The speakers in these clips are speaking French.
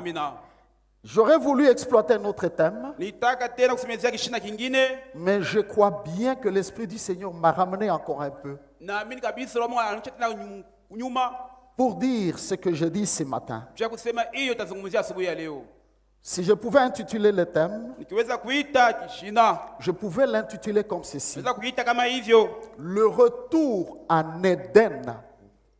Amina. J'aurais voulu exploiter un autre thème, Nitaka tena kusemezea kishina kingine. mais je crois bien que l'Esprit du Seigneur m'a ramené encore un peu Naamini kabisa Roho ananicha tena nyuma. pour dire ce que je dis ce matin. Cha kusema hiyo tazungumzia asubuhi ya leo. Si je pouvais intituler le thème, Nikiweza kuita kishina, je pouvais l'intituler comme ceci. naweza kuita kama hivyo. Le retour en Éden.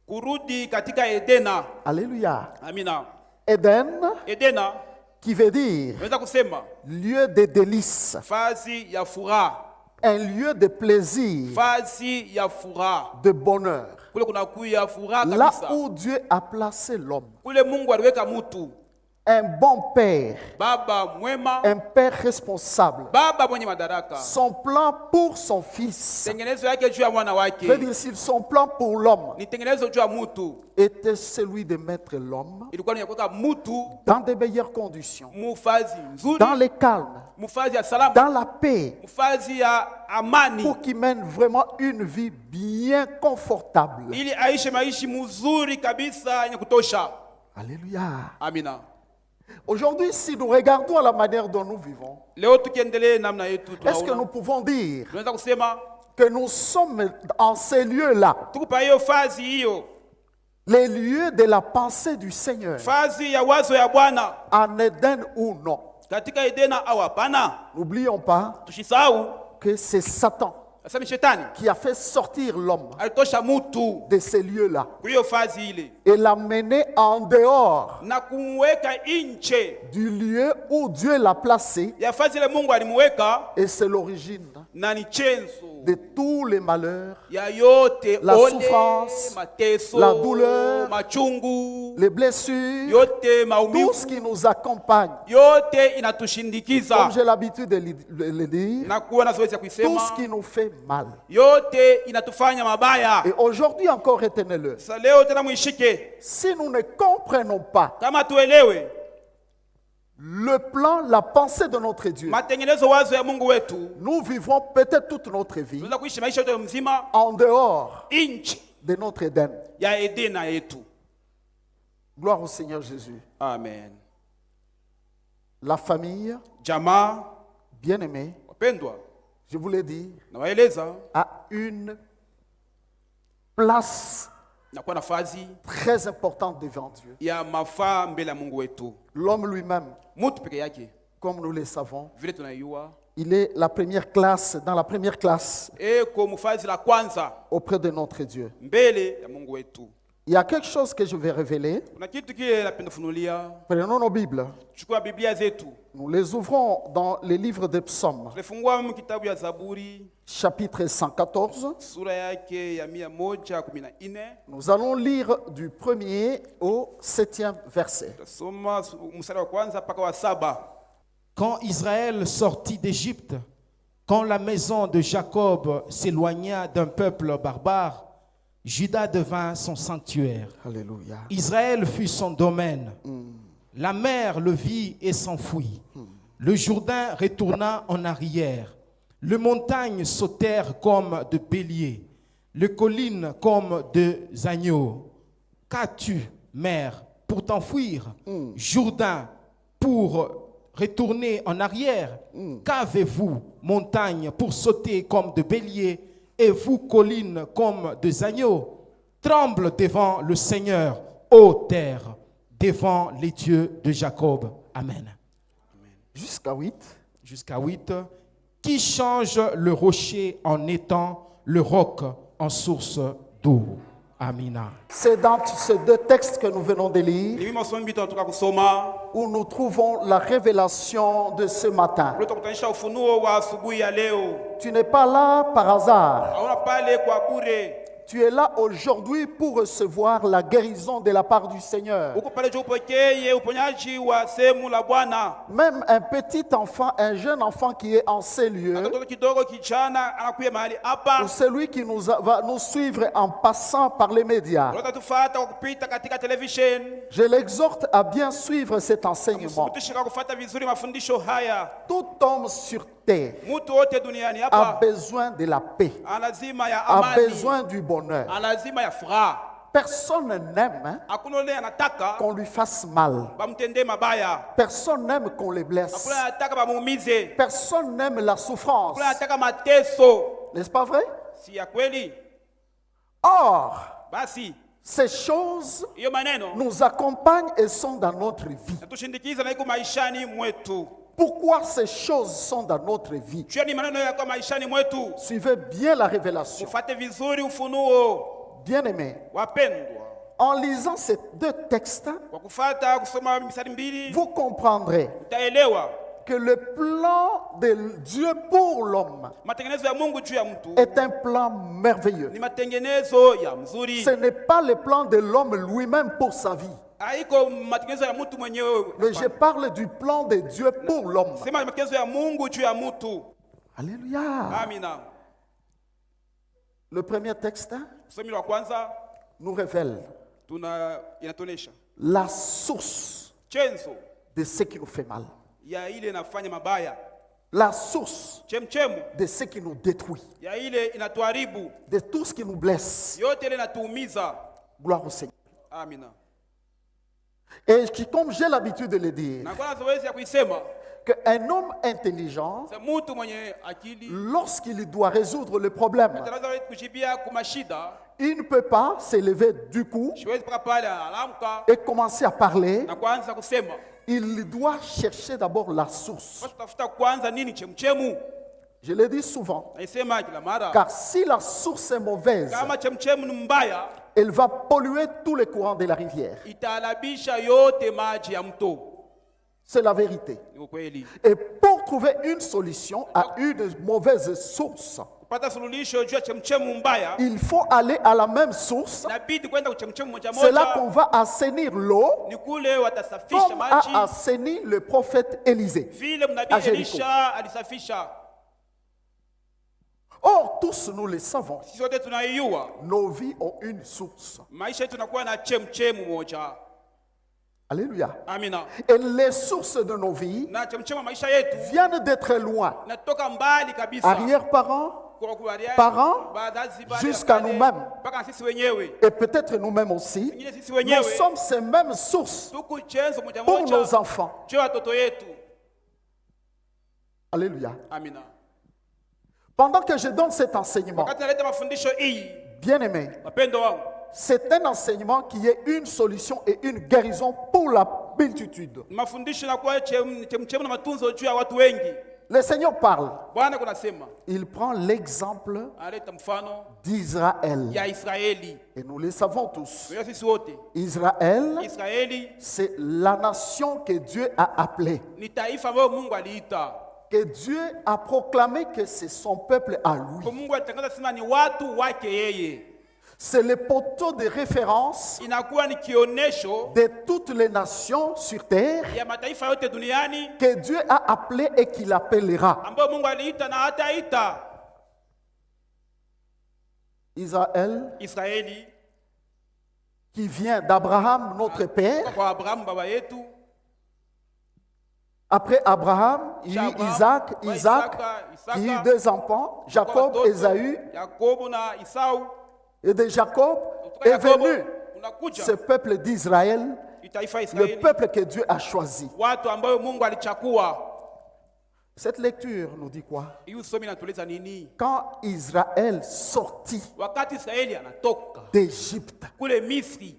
Kurudi katika Edena. Alléluia. Amina. Éden, Edena qui veut dire naweza kusema lieu de délices, fazi ya furaha. un lieu de plaisir, Fazi ya furaha. de bonheur. Kule kuna kuya furaha Là kabisa. où Dieu a placé l'homme. Kule Mungu aliweka mtu. Un bon père, Baba mwema. un père responsable. Baba mwenye madaraka. Son plan pour son fils, Tengenezo yake juu ya mwana veut wake. dire si son plan pour l'homme Ni tengenezo juu ya mtu. était celui de mettre l'homme Ilikuwa ni ya kuweka mtu dans de meilleures conditions, mufazi nzuri, dans le calme, mufazi ya salama, dans la paix, mufazi ya amani, pour qu'il mène vraiment une vie bien confortable. ili aishi maishi mzuri kabisa yenye kutosha. Alléluia. Amina. Aujourd'hui, si nous regardons la manière dont nous vivons, Leo tukiendelee namna yetu est-ce que nous tunaona. pouvons dire Tunaweza kusema que nous sommes en ces lieux-là, tukupa hiyo fazi hiyo, les lieux de la pensée du Seigneur, fazi ya wazo ya Bwana en Éden ou non? katika Edena au hapana? N'oublions pas Tusisahau que c'est Satan sasa ni shetani qui a fait sortir l'homme alitosha mtu de ces lieux-là kwa hiyo fazi ile et l'a mené en dehors na kumweka nje du lieu où Dieu l'a placé, ya fazi ile Mungu alimweka, et c'est l'origine na ni chanzo de tous les malheurs, ya yote, la ole, souffrance, mateso, la douleur, machungu, les blessures, yote tout maumivu, ce qui nous accompagne. yote inatushindikiza Comme j'ai l'habitude de le dire, na kuwa na zoezi ya tout kuisema, ce qui nous fait mal. yote inatufanya mabaya. Et aujourd'hui encore, retenez-le, Sasa leo tena muishike, si nous ne comprenons pas kama tuelewe le plan, la pensée de notre Dieu, matengenezo wazo ya Mungu wetu, nous vivons peut-être toute notre vie tunaweza kuishi maisha yote mzima en dehors nje de notre Éden. ya Edena yetu. Gloire au Seigneur Jésus. Amen. La famille, Jamaa bien-aimée, wapendwa, je vous l'ai dit, nawaeleza a une place nakuwa nafasi très importante devant Dieu. ya mafaa mbele ya Mungu wetu. L'homme lui-même, Mtu peke yake comme nous le savons, vile tunaiua il est la première classe, dans la première classe eko mfazi la kwanza auprès de notre Dieu. mbele ya Mungu wetu. Il y a quelque chose que je vais révéler. Kuna kitu kile napenda kufunulia. Prenons nos Bibles. Chukua Biblia zetu, Nous les ouvrons dans les livres des psaumes, tulifungua mu kitabu ya Zaburi chapitre 114. sura yake ya 114. Nous allons lire du 1er au 7e verset. Tutasoma mstari wa kwanza mpaka wa 7. Quand Israël sortit d'Égypte, quand la maison de Jacob s'éloigna d'un peuple barbare, Juda devint son sanctuaire. Alléluia. Israël fut son domaine. La mer le vit et s'enfuit. Le Jourdain retourna en arrière. Les montagnes sautèrent comme de béliers. Les collines comme des agneaux. Qu'as-tu, mer, pour t'enfuir? Jourdain, pour retourner en arrière? Qu'avez-vous, montagne, pour sauter comme de béliers? Et vous, collines, comme des agneaux? Tremble devant le Seigneur, ô terre, devant les dieux de Jacob. Amen. Jusqu'à 8. Jusqu'à 8. Qui change le rocher en étang, le roc en source d'eau. Amina. C'est dans ces deux textes que nous venons de lire Ni masomo mbili tunatoka kusoma, où nous trouvons la révélation de ce matin. leo tutakutanisha ufunuo wa asubuhi ya leo. Tu n'es pas là par hasard. Hauna pale kwa bure. Tu es là aujourd'hui pour recevoir la guérison de la part du Seigneur. Uko pale juu upokee uponyaji wa sehemu la Bwana. Même un petit enfant, un jeune enfant qui est en ces lieux, Mtoto kidogo kijana anakuja mahali hapa. ou celui qui va nous suivre en passant par les médias, Unatatufuata kwa kupita katika television. je l'exhorte à bien suivre cet enseignement. Mtushika kufuata vizuri mafundisho haya. Tout homme sur terre Mtu wote duniani a hapa besoin de la paix, ana lazima ya a amani, besoin du bonheur. ana lazima ya furaha. Personne n'aime hakuna yule anataka qu'on lui fasse mal. bamtendee mabaya, Personne n'aime qu'on les blesse. hakuna anataka bamuumize, Personne n'aime la souffrance. hakuna anataka mateso. N'est-ce pas vrai? Si ya kweli? Or, Basi ces choses hiyo maneno nous accompagnent et sont dans notre vie. natushindikiza na iko maishani mwetu. Pourquoi ces choses sont dans notre vie? Jua ni maneno yako maishani mwetu. Suivez bien la révélation. Ufate vizuri ufunuo. Bien-aimés, Wapendwa, en lisant ces deux textes, kwa kufata kusoma misali mbili vous comprendrez utaelewa que le plan de Dieu pour l'homme matengenezo ya Mungu juu ya mtu est un plan merveilleux. ni matengenezo ya mzuri. Ce n'est pas le plan de l'homme lui-même pour sa vie. Haiko matengenezo ya mtu mwenyewe. Mais je parle du plan de Dieu pour l'homme. Sema matengenezo ya Mungu juu ya mtu. Alléluia. Amina. Le premier texte Somi la kwanza nous révèle inatuonesha la source chanzo de ce qui nous fait mal. ya ile inafanya mabaya, La source chemchemu de ce qui nous détruit. ya ile inatuharibu, De tout ce qui nous blesse. yote ile inatuumiza. Gloire au Seigneur. Amina. Et comme j'ai l'habitude de le dire, Na kwa zoezi ya kuisema qu'un homme intelligent, sa mtu mwenye akili lorsqu'il doit résoudre le problème, ataweza kujibia kwa shida, il ne peut pas s'élever du coup siwezi paka pale alamka et commencer à parler. na kuanza kusema. Il doit chercher d'abord la source. Kwa tutafuta kwanza nini chemchemu. Je le dis souvent, Naisema kila mara, car si la source est mauvaise, kama chemchemu ni mbaya, elle va polluer tous les courants de la rivière. italabisha yote maji ya mto. C'est la vérité. Ni ukweli. Et pour trouver une solution à une mauvaise source, Kupata suluhisho juu ya chemchemu mbaya, il faut aller à la même source. inabidi kwenda kwa chemchemu moja C'est là qu'on moja. va assainir l'eau, Ni kule watasafisha comme maji a assaini le prophète Élisée. vile à mnabii Jéricho. Elisha alisafisha. Or, tous nous le savons, Sisi wote tunaijua nos vies ont une source. maisha yetu tunakuwa na chemchemu moja. Alléluia. Amina. Et les sources de nos vies Na chemchemu ya maisha yetu viennent d'être loin. natoka mbali kabisa. Arrière-parents, Kwa kubaliana, parents, baadhi baada jusqu'à ya pale, nous-mêmes. mpaka sisi wenyewe. et peut-être nous-mêmes aussi, Wengine sisi nous wenyewe sommes ces mêmes sources tuko chanzo moja pour moja nos enfants. juu ya watoto yetu. Alléluia. Amina. Pendant que je donne cet enseignement, Wakati naleta mafundisho hii, bien-aimés, wapendo wangu, c'est un enseignement qui est une solution et une guérison pour la multitude. mafundisho nakuwa chemchemu na matunzo juu ya watu wengi. Le Seigneur parle. Bwana kunasema, Il prend l'exemple analeta mfano d'Israël. ya Israeli. Et nous le savons tous. Kwa sisi wote, Israël, Israeli c'est la nation que Dieu a appelée. ni taifa ambayo Mungu aliita. Que Dieu a proclamé que c'est son peuple à lui. Kwa Mungu alitangaza sema ni watu wake yeye. C'est le poteau de référence Inakuwa ni kionesho de toutes les nations sur terre ya mataifa yote duniani que Dieu a appelé et qu'il appellera. ambayo Mungu aliita na hataita. Israël, Israeli qui vient d'Abraham, notre père. kwa Abrahamu baba yetu, Après Abraham, il y eut Abraham, Isaac, ouais, Isaac, Isaac, qui eut deux enfants, Jacob watoto, et Ésaü. Yakobo na Isau. Et de Jacob Kutoka est Yakobo venu unakuja ce peuple d'Israël, itaifa le Israeli, peuple que Dieu a choisi. watu ambayo Mungu alichakua. Cette lecture nous dit quoi? Hii usomi inatueleza nini? Quand Israël sortit Wakati Israeli anatoka d'Égypte, kule Misri,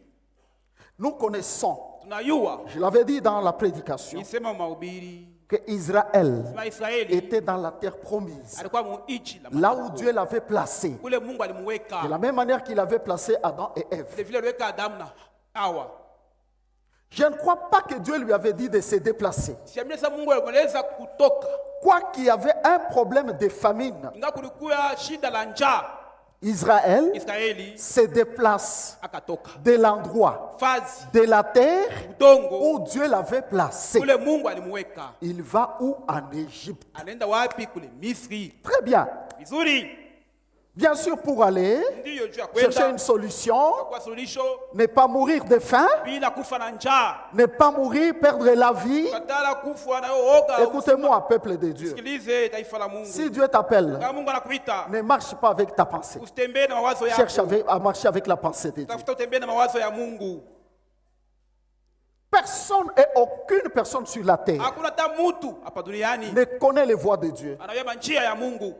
nous connaissons, tunajua je l'avais dit dans la prédication, isema mahubiri que Israël sema Israeli était dans la terre promise, alikuwa muichi la là où matako. Dieu l'avait placé. Kule Mungu De alimweka la même manière qu'il avait placé Adam et Ève. vile vile aliweka Adamu na Hawa. Je ne crois pas que Dieu lui avait dit de se déplacer. Siamini sasa Mungu alimweleza kutoka, Quoi qu'il y avait un problème de famine, ingawa kulikuwa shida la njaa, Israël Israeli se déplace akatoka de l'endroit, fazi de la terre udongo où Dieu l'avait placé. kule Mungu alimweka. Il va où? En Égypte. Anaenda wapi? Kule Misri. Très bien. Vizuri. Bien sûr, pour aller ndiyo juu ya chercher kwenda une solution, kwa suluhisho ne pas mourir de faim, bila kufa na njaa, ne pas mourir, perdre la vie. katala kufa na oga. Écoutez-moi, peuple de Dieu. Sikilize taifa la Mungu. Si Dieu t'appelle, Kama Mungu anakuita, ne marche pas avec ta pensée. usitembee na mawazo Cherche yako. à marcher avec la pensée de Dieu. Tafuta utembee na mawazo ya Mungu. Personne et aucune personne sur la terre Hakuna hata mtu hapa duniani ne connaît les voies de Dieu. anayema njia ya Mungu.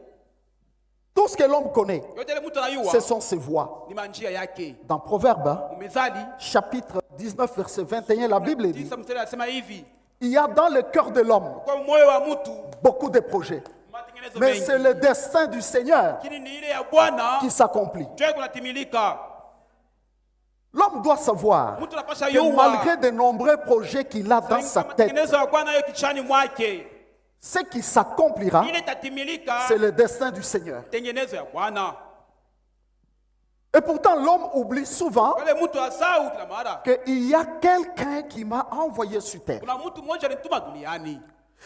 Tout ce que l'homme connaît, Yote ile mtu anayua ce sont ses voies. ni manjia yake. Dans Proverbe, Mezali chapitre 19, verset 21, la Bible dit, 9 mstari anasema hivi, il y a dans le cœur de l'homme kwa moyo wa mtu beaucoup de projets. matengenezo Mais mengi, c'est le destin du Seigneur lakini ni ile ya Bwana qui s'accomplit. ndio kunatimilika. L'homme doit savoir Mtu anapasha que yua malgré de nombreux projets qu'il a dans sa tête, matengenezo ya Bwana yo kichani mwake, ce qui s'accomplira, ile tatimilika c'est le destin du Seigneur. tengenezo ya Bwana. Et pourtant, l'homme oublie souvent Wale mtu asau kila mara, qu'il y a quelqu'un qui m'a envoyé sur terre. kuna mtu mmoja alinituma duniani,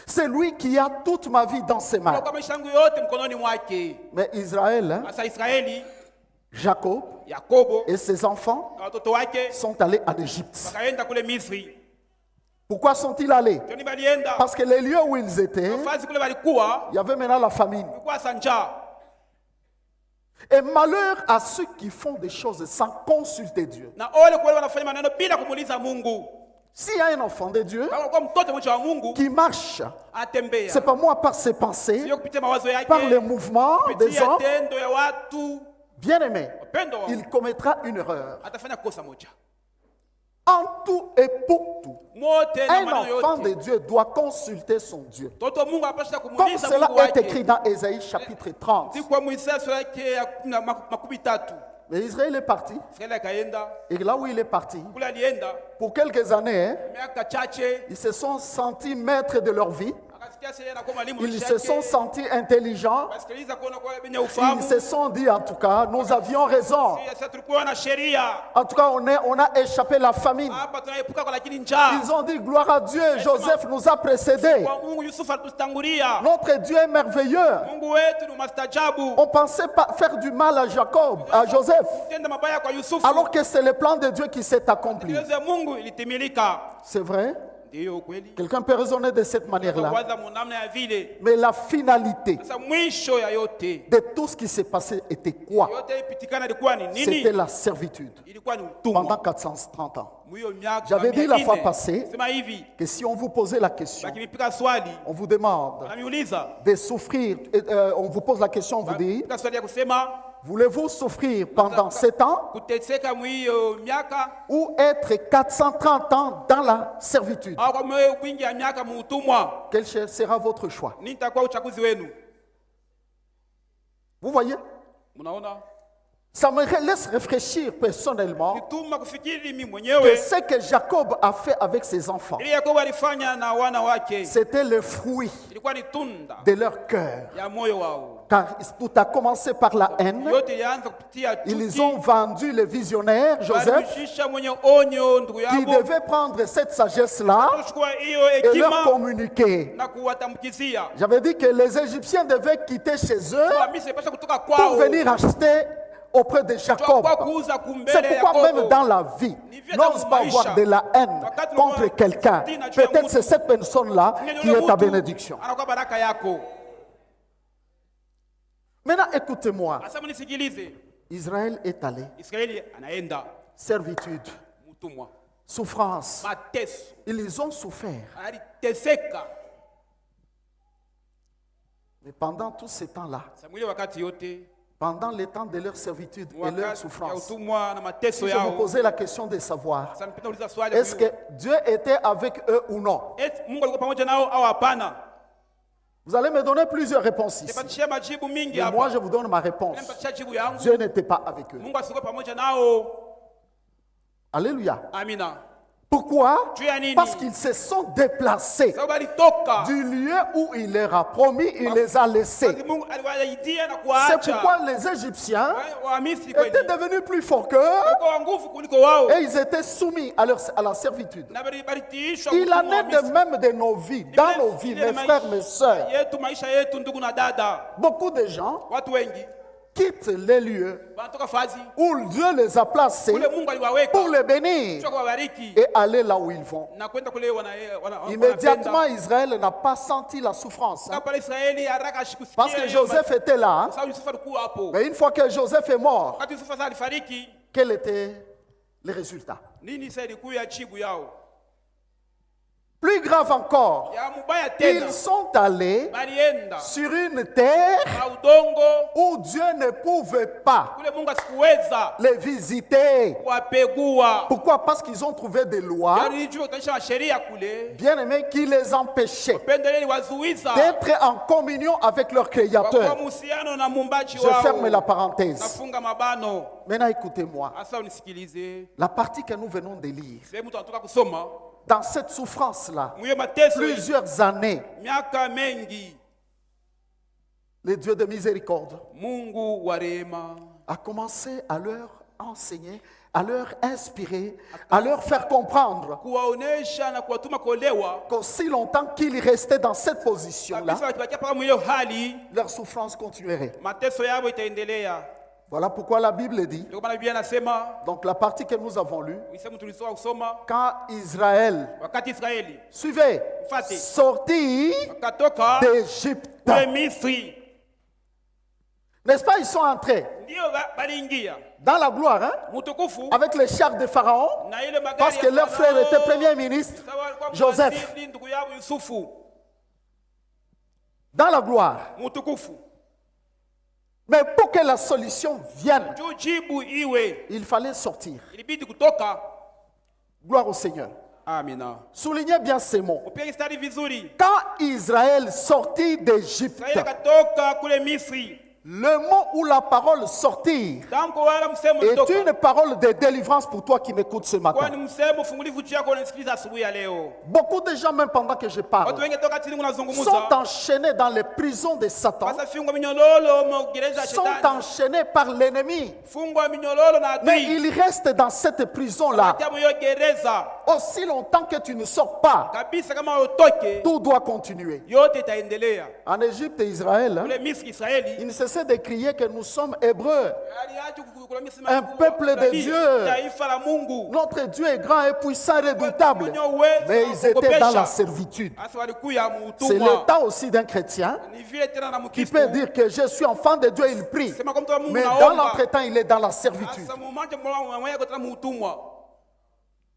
C'est lui qui a toute ma vie dans ses mains. kwa maisha yangu yote mkononi mwake. Mais Israël, hein, Sasa Israeli, Jacob Yakobo et ses enfants na watoto wake sont allés en Égypte. wakaenda kule Misri. Pourquoi sont-ils allés? Joni balienda Parce que les lieux où ils étaient, nafasi kule walikuwa il y avait maintenant la famine. kulikuwa sanja. Et malheur à ceux qui font des choses sans consulter Dieu. Na ole kwa wale wanafanya maneno bila kumuuliza Mungu. S'il y a un enfant de Dieu Kama kwa mtoto mmoja wa Mungu qui marche, atembea, c'est pas moi par ses pensées, sio kupitia mawazo yake, par les mouvements des kupitia hommes, tendo ya watu, bien aimé, upendo wa il commettra une erreur. atafanya kosa moja. En tout et pour tout, Mote na un maneno enfant de yote. Dieu doit consulter son Dieu. Toto Mungu anapaswa Comme kumuuliza cela Mungu est écrit wake. dans Ésaïe chapitre 30. Si kwa Muisraeli sura yake ya 13. Mais Israël est parti. Israeli akaenda, Et là où il est parti, kule alienda pour quelques années, hein, miaka chache, ils se sont sentis maîtres de leur vie. akasikia sasa anakuwa mwalimu Ils maisha se sont yake. sentis intelligents. Basikiliza kuona kwa wenye Ils ufahamu. se sont dit, en tout cas, nous avions raison. Sasa tulikuwa na sheria. En tout cas, on a échappé la famine. Hapa tunaepuka kwa lakini njaa. Ils ont dit, gloire à Dieu, Joseph nous a précédés. Kwa Mungu Yusufu alitutangulia. Notre Dieu est merveilleux. Mungu wetu ni mastajabu. On pensait pas faire du mal à Jacob, à Joseph, Tenda mabaya kwa Yusufu. alors que c'est le plan de Dieu qui s'est accompli. Tekeleza ya Mungu ilitimilika. C'est vrai? Ndiyo kweli. Quelqu'un peut raisonner de cette manière-là. Kwanza munamna ya vile. Mais la finalité Sasa mwisho ya yote. de tout ce qui s'est passé était quoi? Yote ipitikana ilikuwa ni C'était nini? la servitude Ilikuwa ni pendant utumwa. 430 ans. Mwiyo miaka J'avais dit la 400. fois passée Sema hivi. que si on vous posait la question, Bakipika swali. on vous demande Wananiuliza. de souffrir, on vous pose la question, on vous dit, Bakipika swali ya kusema voulez-vous souffrir pendant 7 ans kuteseka mwiyo miaka ou être 430 ans dans la servitude? au kwa mwiyo wingi ya miaka muutumwa? Quel sera votre choix? Nini itakuwa uchaguzi wenu? Vous voyez? Mnaona? Ça me laisse réfléchir personnellement Nituma kufikiri mimi que mwenyewe. ce que Jacob a fait avec ses enfants, Ile Yakobo alifanya na wana wake. c'était le fruit Ilikuwa ni tunda de leur cœur. ya moyo wao. Car tout a commencé par la haine. Yote ilianza kupitia Ils chuki. ont vendu le visionnaire Joseph, Walimshusha mwenye onyo ndugu qui yao. devait prendre cette sagesse-là Kuchukua hiyo et leur hekima communiquer. na kuwatambukizia. J'avais dit que les Égyptiens devaient quitter chez eux Misri pasha kutoka pour kwao. venir acheter auprès de Jacob. Kwa kuuza kumbele C'est pourquoi Yakobo. même dans la vie, n'ose pas avoir de la haine contre quelqu'un. Peut-être c'est cette personne-là qui est ta bénédiction. Anakuwa baraka yako. Maintenant, écoutez-moi. Asa mnisikilize. Israël est allé. Israeli anaenda Servitude, mtumwa. souffrance. Mateso. Ils ont souffert. Aliteseka. Mais pendant tout ce temps-là, Samueli wakati yote pendant le temps de leur servitude et leur wakati ya souffrance, utumwa na mateso si je vous yao. posais la question de savoir, Sasa mpenda uliza swali. est-ce que Dieu était avec eux ou non? Mungu alikuwa pamoja nao au hapana? Vous allez me donner plusieurs réponses ici. Nipatishie majibu mingi Et moi, hapa. je vous donne ma réponse. Nipatisha jibu yangu. Dieu n'était pas avec eux. Mungu asikuwa pamoja nao. Alléluia. Amina. Pourquoi? Juu ya nini? Parce qu'ils se sont déplacés Sababu alitoka. du lieu où il leur a promis, il les a laissés. Basi Mungu aliwaidia na C'est kuacha. pourquoi les Égyptiens Wa Misri kweli. étaient devenus plus forts qu'eux Walikuwa wa nguvu kuliko wao. et ils étaient soumis à la servitude. Na balitiishwa Il en kutumwa wa est de Misri. même de nos vies, dans nos vies, mes frères, mes sœurs. Yetu maisha yetu ndugu na dada. Beaucoup de gens Watu wengi quittent les lieux banatoka fazi où Dieu les a placés kule Mungu aliwaweka pour les bénir kwa kuwabariki et aller là où ils vont. na kwenda kule Immédiatement, Israël n'a pas senti la souffrance. Hein. pale Israeli haraka ashikusikia Parce que Joseph était là. Hein. sababu Yusufu alikuwa hapo. Mais une fois que Joseph est mort, Wakati Yusufu sasa alifariki, quel était le résultat? nini sasa ilikuwa ya chibu yao? Plus grave encore, Ya mubaya tena. ils sont allés Balienda sur une terre na udongo où Dieu ne pouvait pas kule Mungu asikuweza les visiter. kuwapegua. Pourquoi? Parce qu'ils ont trouvé des lois, Yaani juu utaisha sheria kule. bien aimés, qui les empêchaient Pendeleni wazuiza. d'être en communion avec leur Kwa Créateur. muhusiano na muumbaji Je wao. ferme la parenthèse. Nafunga mabano. Maintenant, écoutez-moi. Asa unisikilize. La partie que nous venons de lire, Sehemu tunatoka kusoma. dans cette souffrance-là, Mwiyo mateso plusieurs années, miaka mengi le Dieu de miséricorde Mungu wa rehema a commencé à leur enseigner, à leur inspirer, à leur faire comprendre kuwaonesha na kuwatuma kuolewa qu'aussi longtemps qu'ils restaient dans cette position-là, kabisa wakibakia paka mwiyo hali leur souffrance continuerait. mateso yao itaendelea. Voilà pourquoi la Bible dit, Ndio maana Biblia inasema donc la partie que nous avons lue, sehemu tulisoa kusoma quand Israël, wakati Israeli suivez, Fati. sortit wakatoka d'Égypte. kule Misri, N'est-ce pas, ils sont entrés ndio baliingia dans la gloire, hein, mutukufu avec les chars de Pharaon, na ile magari parce que ya leur frère Farao. était premier ministre, Sawa alikuwa Joseph. mwasili ndugu yao Yusufu dans la gloire. mutukufu. Mais pour que la solution vienne, Juu jibu iwe il fallait sortir. ilibidi kutoka. Gloire au Seigneur. Amina. Soulignez bien ces mots. Upige stari vizuri. Quand Israël sortit d'Égypte, Israeli katoka kule Misri. le mot ou la parole sortir Tamko wala msemo est toka. une parole de délivrance pour toi qui m'écoutes ce matin. Kwani msemo fungulivu juu yako unasikiliza asubuhi ya leo. Beaucoup de gens, même pendant que je parle, Watu wengi toka chini sont unazungumza. enchaînés dans les prisons de Satan, Basa fungwa minyololo magereza ya sont shetani. enchaînés par l'ennemi. Fungwa minyololo na Mais adui. ils restent dans cette prison-là. Kati ya moyo gereza. Aussi longtemps que tu ne sors pas, Kabisa kama utoke, tout doit continuer. yote itaendelea. En Égypte et Israël, hein, Kule Misri Israeli. ils ne cessaient de crier que nous sommes hébreux. Aliacha kule Misri Un peuple de Dieu. Taifa la Mungu. Notre Dieu est grand et puissant et redoutable. Mais ils étaient dans la servitude. Asa walikuya C'est muutumwa. l'état aussi d'un chrétien Ni vile tena na qui Mkristo. peut dire que je suis enfant de Dieu, il prie. Sema kwa mtu wa Mungu Mais dans naomba. l'entretemps, il est dans la servitude. Asa mumanje mwana kwa tena muutumwa.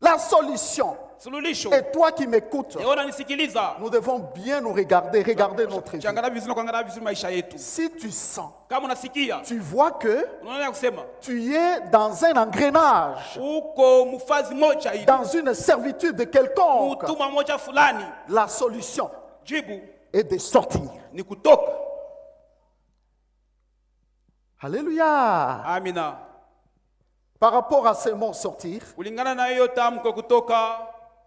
La solution, Suluhisho. et toi qui m'écoutes, Yona nisikiliza. nous devons bien nous regarder notre vie. Changana vizuri na kuangalia vizuri maisha yetu. Si tu sens, Kama unasikia, tu vois que unaona ya kusema tu es dans un engrenage, uko mfazi moja hivi. dans une servitude quelconque, Mutuma moja fulani. la solution Jibu est de sortir. ni kutoka. Alléluia. Amina. Par rapport à ces mots sortir, Kulingana na hiyo tamko kutoka,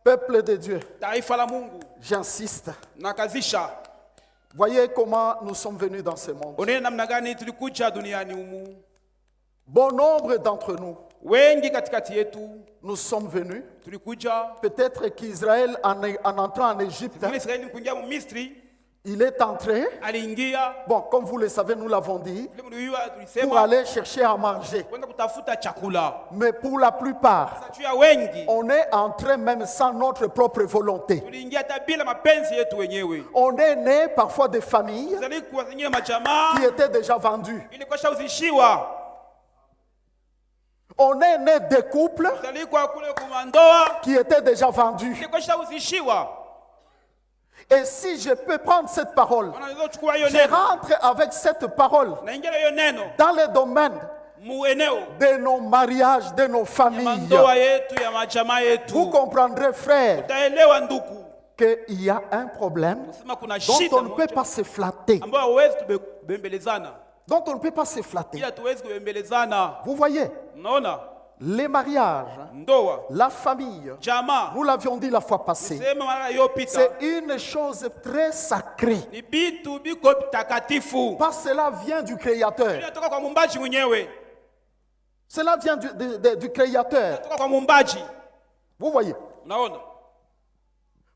peuple de Dieu, taifa la Mungu j'insiste. nakazisha. Voyez comment nous sommes venus dans ce monde. One namna gani tulikuja duniani humu. Bon nombre d'entre nous, Wengi katikati yetu nous sommes venus. tulikuja. Peut-être qu'Israël, en entrant en Égypte, Vile Israeli kuingia mu Misri, il est entré, aliingia bon, comme vous le savez, nous l'avons dit, vile mliwa pour tulisema aller chercher à manger. kwenda kutafuta chakula. Mais pour la plupart, Sasa juu ya wengi on est entré même sans notre propre volonté. tuliingia hata bila mapenzi yetu wenyewe. On est né parfois de familles Zali kwa zingine majamaa qui étaient déjà vendues. ilikuwa shauzishiwa. On est né de couples Zali kwa kule kumandoa qui étaient déjà vendus. ilikuwa shauzishiwa. Et si je peux prendre cette parole, Wanaweza kuchukua hiyo je neno rentre avec cette parole na ingia hiyo neno dans le domaine mu eneo de nos mariages, de nos familles. mandoa yetu ya majamaa Vous yetu. comprendrez, frère, Utaelewa ndugu, qu'il y a un problème sema kuna dont shida on ne peut moja pas se flatter. ambayo hauwezi kubembelezana, Dont on ne peut pas se flatter. ila tuwezi kubembelezana. Vous voyez, Unaona, les mariages, ndoa, la famille, jamaa, nous l'avions dit la fois passée, sema mara iliyopita c'est une chose très sacrée. ni vitu biko takatifu, Parce que cela vient du Créateur. inatoka kwa muumbaji mwenyewe, Cela vient du Créateur. inatoka kwa muumbaji. Vous voyez. Unaona,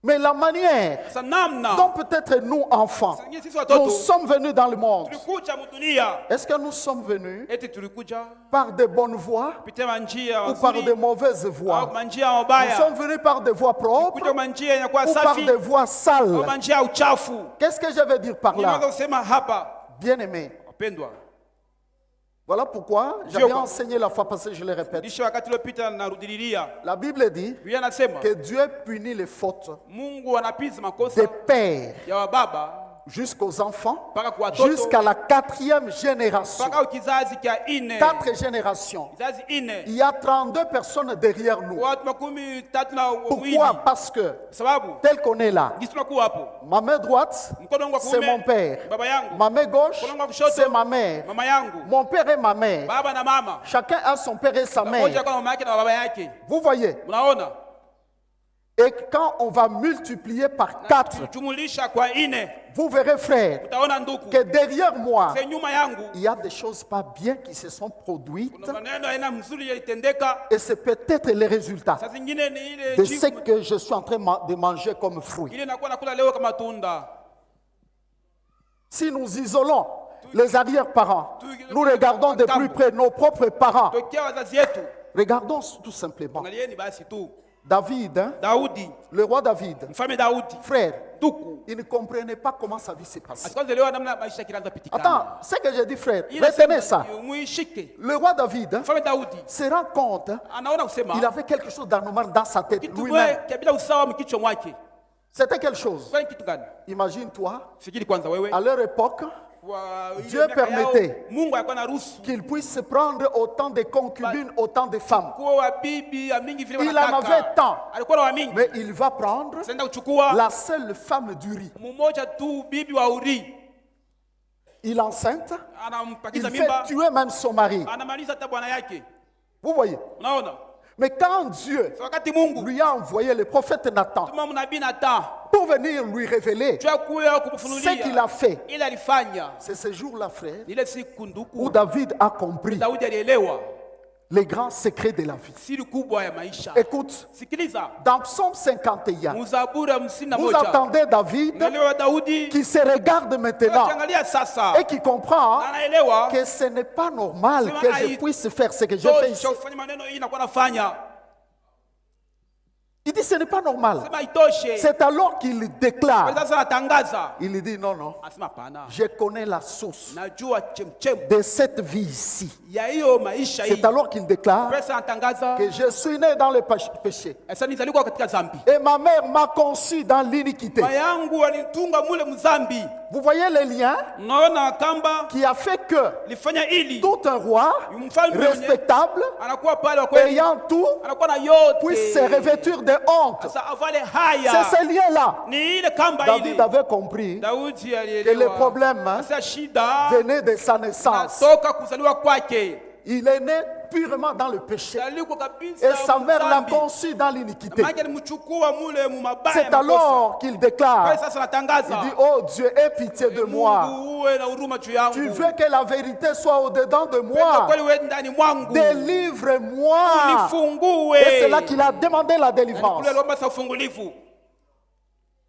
Mais la manière Sasa namna dont peut-être nous, enfants, sisi nous watoto sommes venus dans le monde, tulikuja mudunia, est-ce que nous sommes venus eti tulikuja par de bonnes voies kupitia manjia ou par de mazuri mauvaises au voies? manjia Nous mabaya, sommes venus par des voies kuja propres manjia inakuwa ou par safi des voies au sales? manjia ya uchafu. Qu'est-ce que je veux dire par Ninaweza là? kusema hapa, Bien-aimés, wapendwa, voilà pourquoi j'avais enseigné la fois passée, je le répète. lisha wakati uliopita narudililia, La Bible dit Biblia inasema que Dieu punit les fautes Mungu anapiza makosa des pères ya wababa jusqu'aux enfants, mpaka kwa watoto jusqu'à la 4e génération. mpaka kizazi cha ine, 4 générations. kizazi ine, Il y a 32 personnes derrière nous. watu 13 wawili. Pourquoi? Parce que, Sababu tel qu'on est là, gisi tunakuwa hapo, ma main droite, mkono wangu wa c'est mon kuume père. baba yangu, Ma main gauche, mkono wangu wa kushoto c'est ma mère. mama yangu, Mon père et ma mère. baba na mama, Chacun a son père et sa mmoja mère. kwa mama yake na baba yake. Vous voyez? Mnaona, Et quand on va multiplier par 4, jumulisha kwa ine, vous verrez, frère, utaona ndugu, que derrière moi, se nyuma yangu il y a des choses pas bien qui se sont produites. kuna maneno aina mzuri yalitendeka. Et c'est peut-être les résultats Saa zingine ni ile de jibu ce que je suis en train de manger comme fruit. ile nakuwa nakula leo kama tunda. Si nous isolons les arrière-parents, nous regardons de plus près nos propres parents. Tokea wazazi yetu, Regardons tout simplement. angalieni basi tu David, hein, Daudi, le roi David, mfalme Daudi, frère, ndugu il ne comprenait pas comment sa vie s'est passée. asikazelewa namna maisha kilianza pitikana. Attends, ce que j'ai dit, frère, Ile retenez sema, ça. muishike. Le roi David, hein, Mfalme Daudi se rend compte, hein, anaona kusema il avait quelque chose d'anormal dans sa tête kitu lui-même. kwe bila usawa mkichwa mwake. C'était quelque chose. Kwani kitu gani? Imagine-toi, Fikiri kwanza wewe. à leur époque, Wa- ile Dieu miaka yao, permettait. Mungu alikuwa na ruhusu qu'il puisse prendre autant de concubines, autant de femmes. kuwa wa bibi ya mingi vile Il en wanataka. avait tant. Alikuwa na wa mingi. Mais il va prendre Senda kuchukua la seule femme du riz. mmoja tu, bibi wa Uri. Il est enceinte, il Anampakiza fait mimba, tuer même son mari. anamaliza hata bwana yake. Vous voyez? Unaona? Mais quand Dieu So wakati Mungu lui a envoyé le prophète Nathan tuma mnabii Nathan pour venir lui révéler jua kuya ce qu'il kumfunulia a fait, ile alifanya, c'est ce jour-là, frère, ile siku où nduku David a compris Daudi alielewa les grands secrets de la vie. siri kubwa ya maisha. Écoute, Sikiliza, dans Psaume 51, Mzaburi 51 vous entendez David Unaelewa Daudi qui se regarde maintenant akiangalia sasa et qui comprend anaelewa que ce n'est pas normal que je puisse faire ce que je fais ici. tosha kufanya maneno hii nakuwa nafanya, Il dit ce n'est pas normal. sema itoshe. C'est alors qu'il déclare. Sasa anatangaza, Il dit non, non. anasema hapana, Je connais la source najua chemchem de cette vie ici. ya hiyo maisha hii. C'est alors qu'il déclare Pesa anatangaza, que je suis né dans le péché. sasa nizalikuwa katika dhambi, Et ma mère m'a conçu dans l'iniquité. mama yangu alinitunga mule mzambi. Vous voyez le lien Unaona kamba qui a fait que lifanya ili tout un roi mfalme mwenye respectable, anakuwa pale wa kweli, ayant tout, anakuwa na yote, puisse se revêtir de honte. sasa avale C'est haya. ce lien-là. Ni ile kamba David ile avait compris Daudi que les alielewa problèmes hein, sasa shida venaient de sa naissance. natoka kuzaliwa kwake, Il est né purement dans le péché. zaliko kabisa Et sa mère l'a mzambi. conçu dans l'iniquité. Maana alimchukua mule mumabaya C'est makosa. alors qu'il déclare, Kwa sasa natangaza, il dit, oh Dieu, aie pitié de moi. Mungu uwe na huruma juu yangu. Tu veux que la vérité soit au-dedans de Penda moi. kweli uwe ndani mwangu. Délivre-moi. Nifungue. Et c'est là qu'il a demandé la délivrance. Kule lomba sa ufungulivu.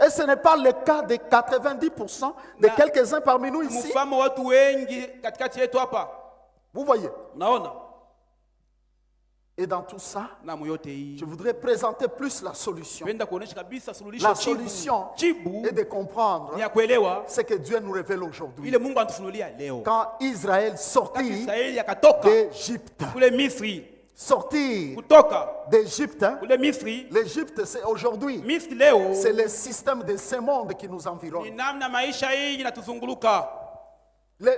Et ce n'est pas le cas de 90% de quelques-uns parmi nous ici. Mfamo watu wengi katikati yetu hapa. Vous voyez. Unaona? Et dans tout ça, Na moyote hii. je voudrais présenter plus la solution. Penda kuonesha kabisa suluhisho La jibu. solution Jibu est de comprendre ni ya kuelewa ce que Dieu nous révèle aujourd'hui. ile Mungu anatufunulia leo. Quand Israël Kati sortit Israeli akatoka d'Égypte, kule Misri, sortir kutoka d'Égypte, hein, kule Misri, l'Égypte c'est aujourd'hui, Misri leo c'est le système de ce monde qui nous ni environne. namna maisha hii inatuzunguluka.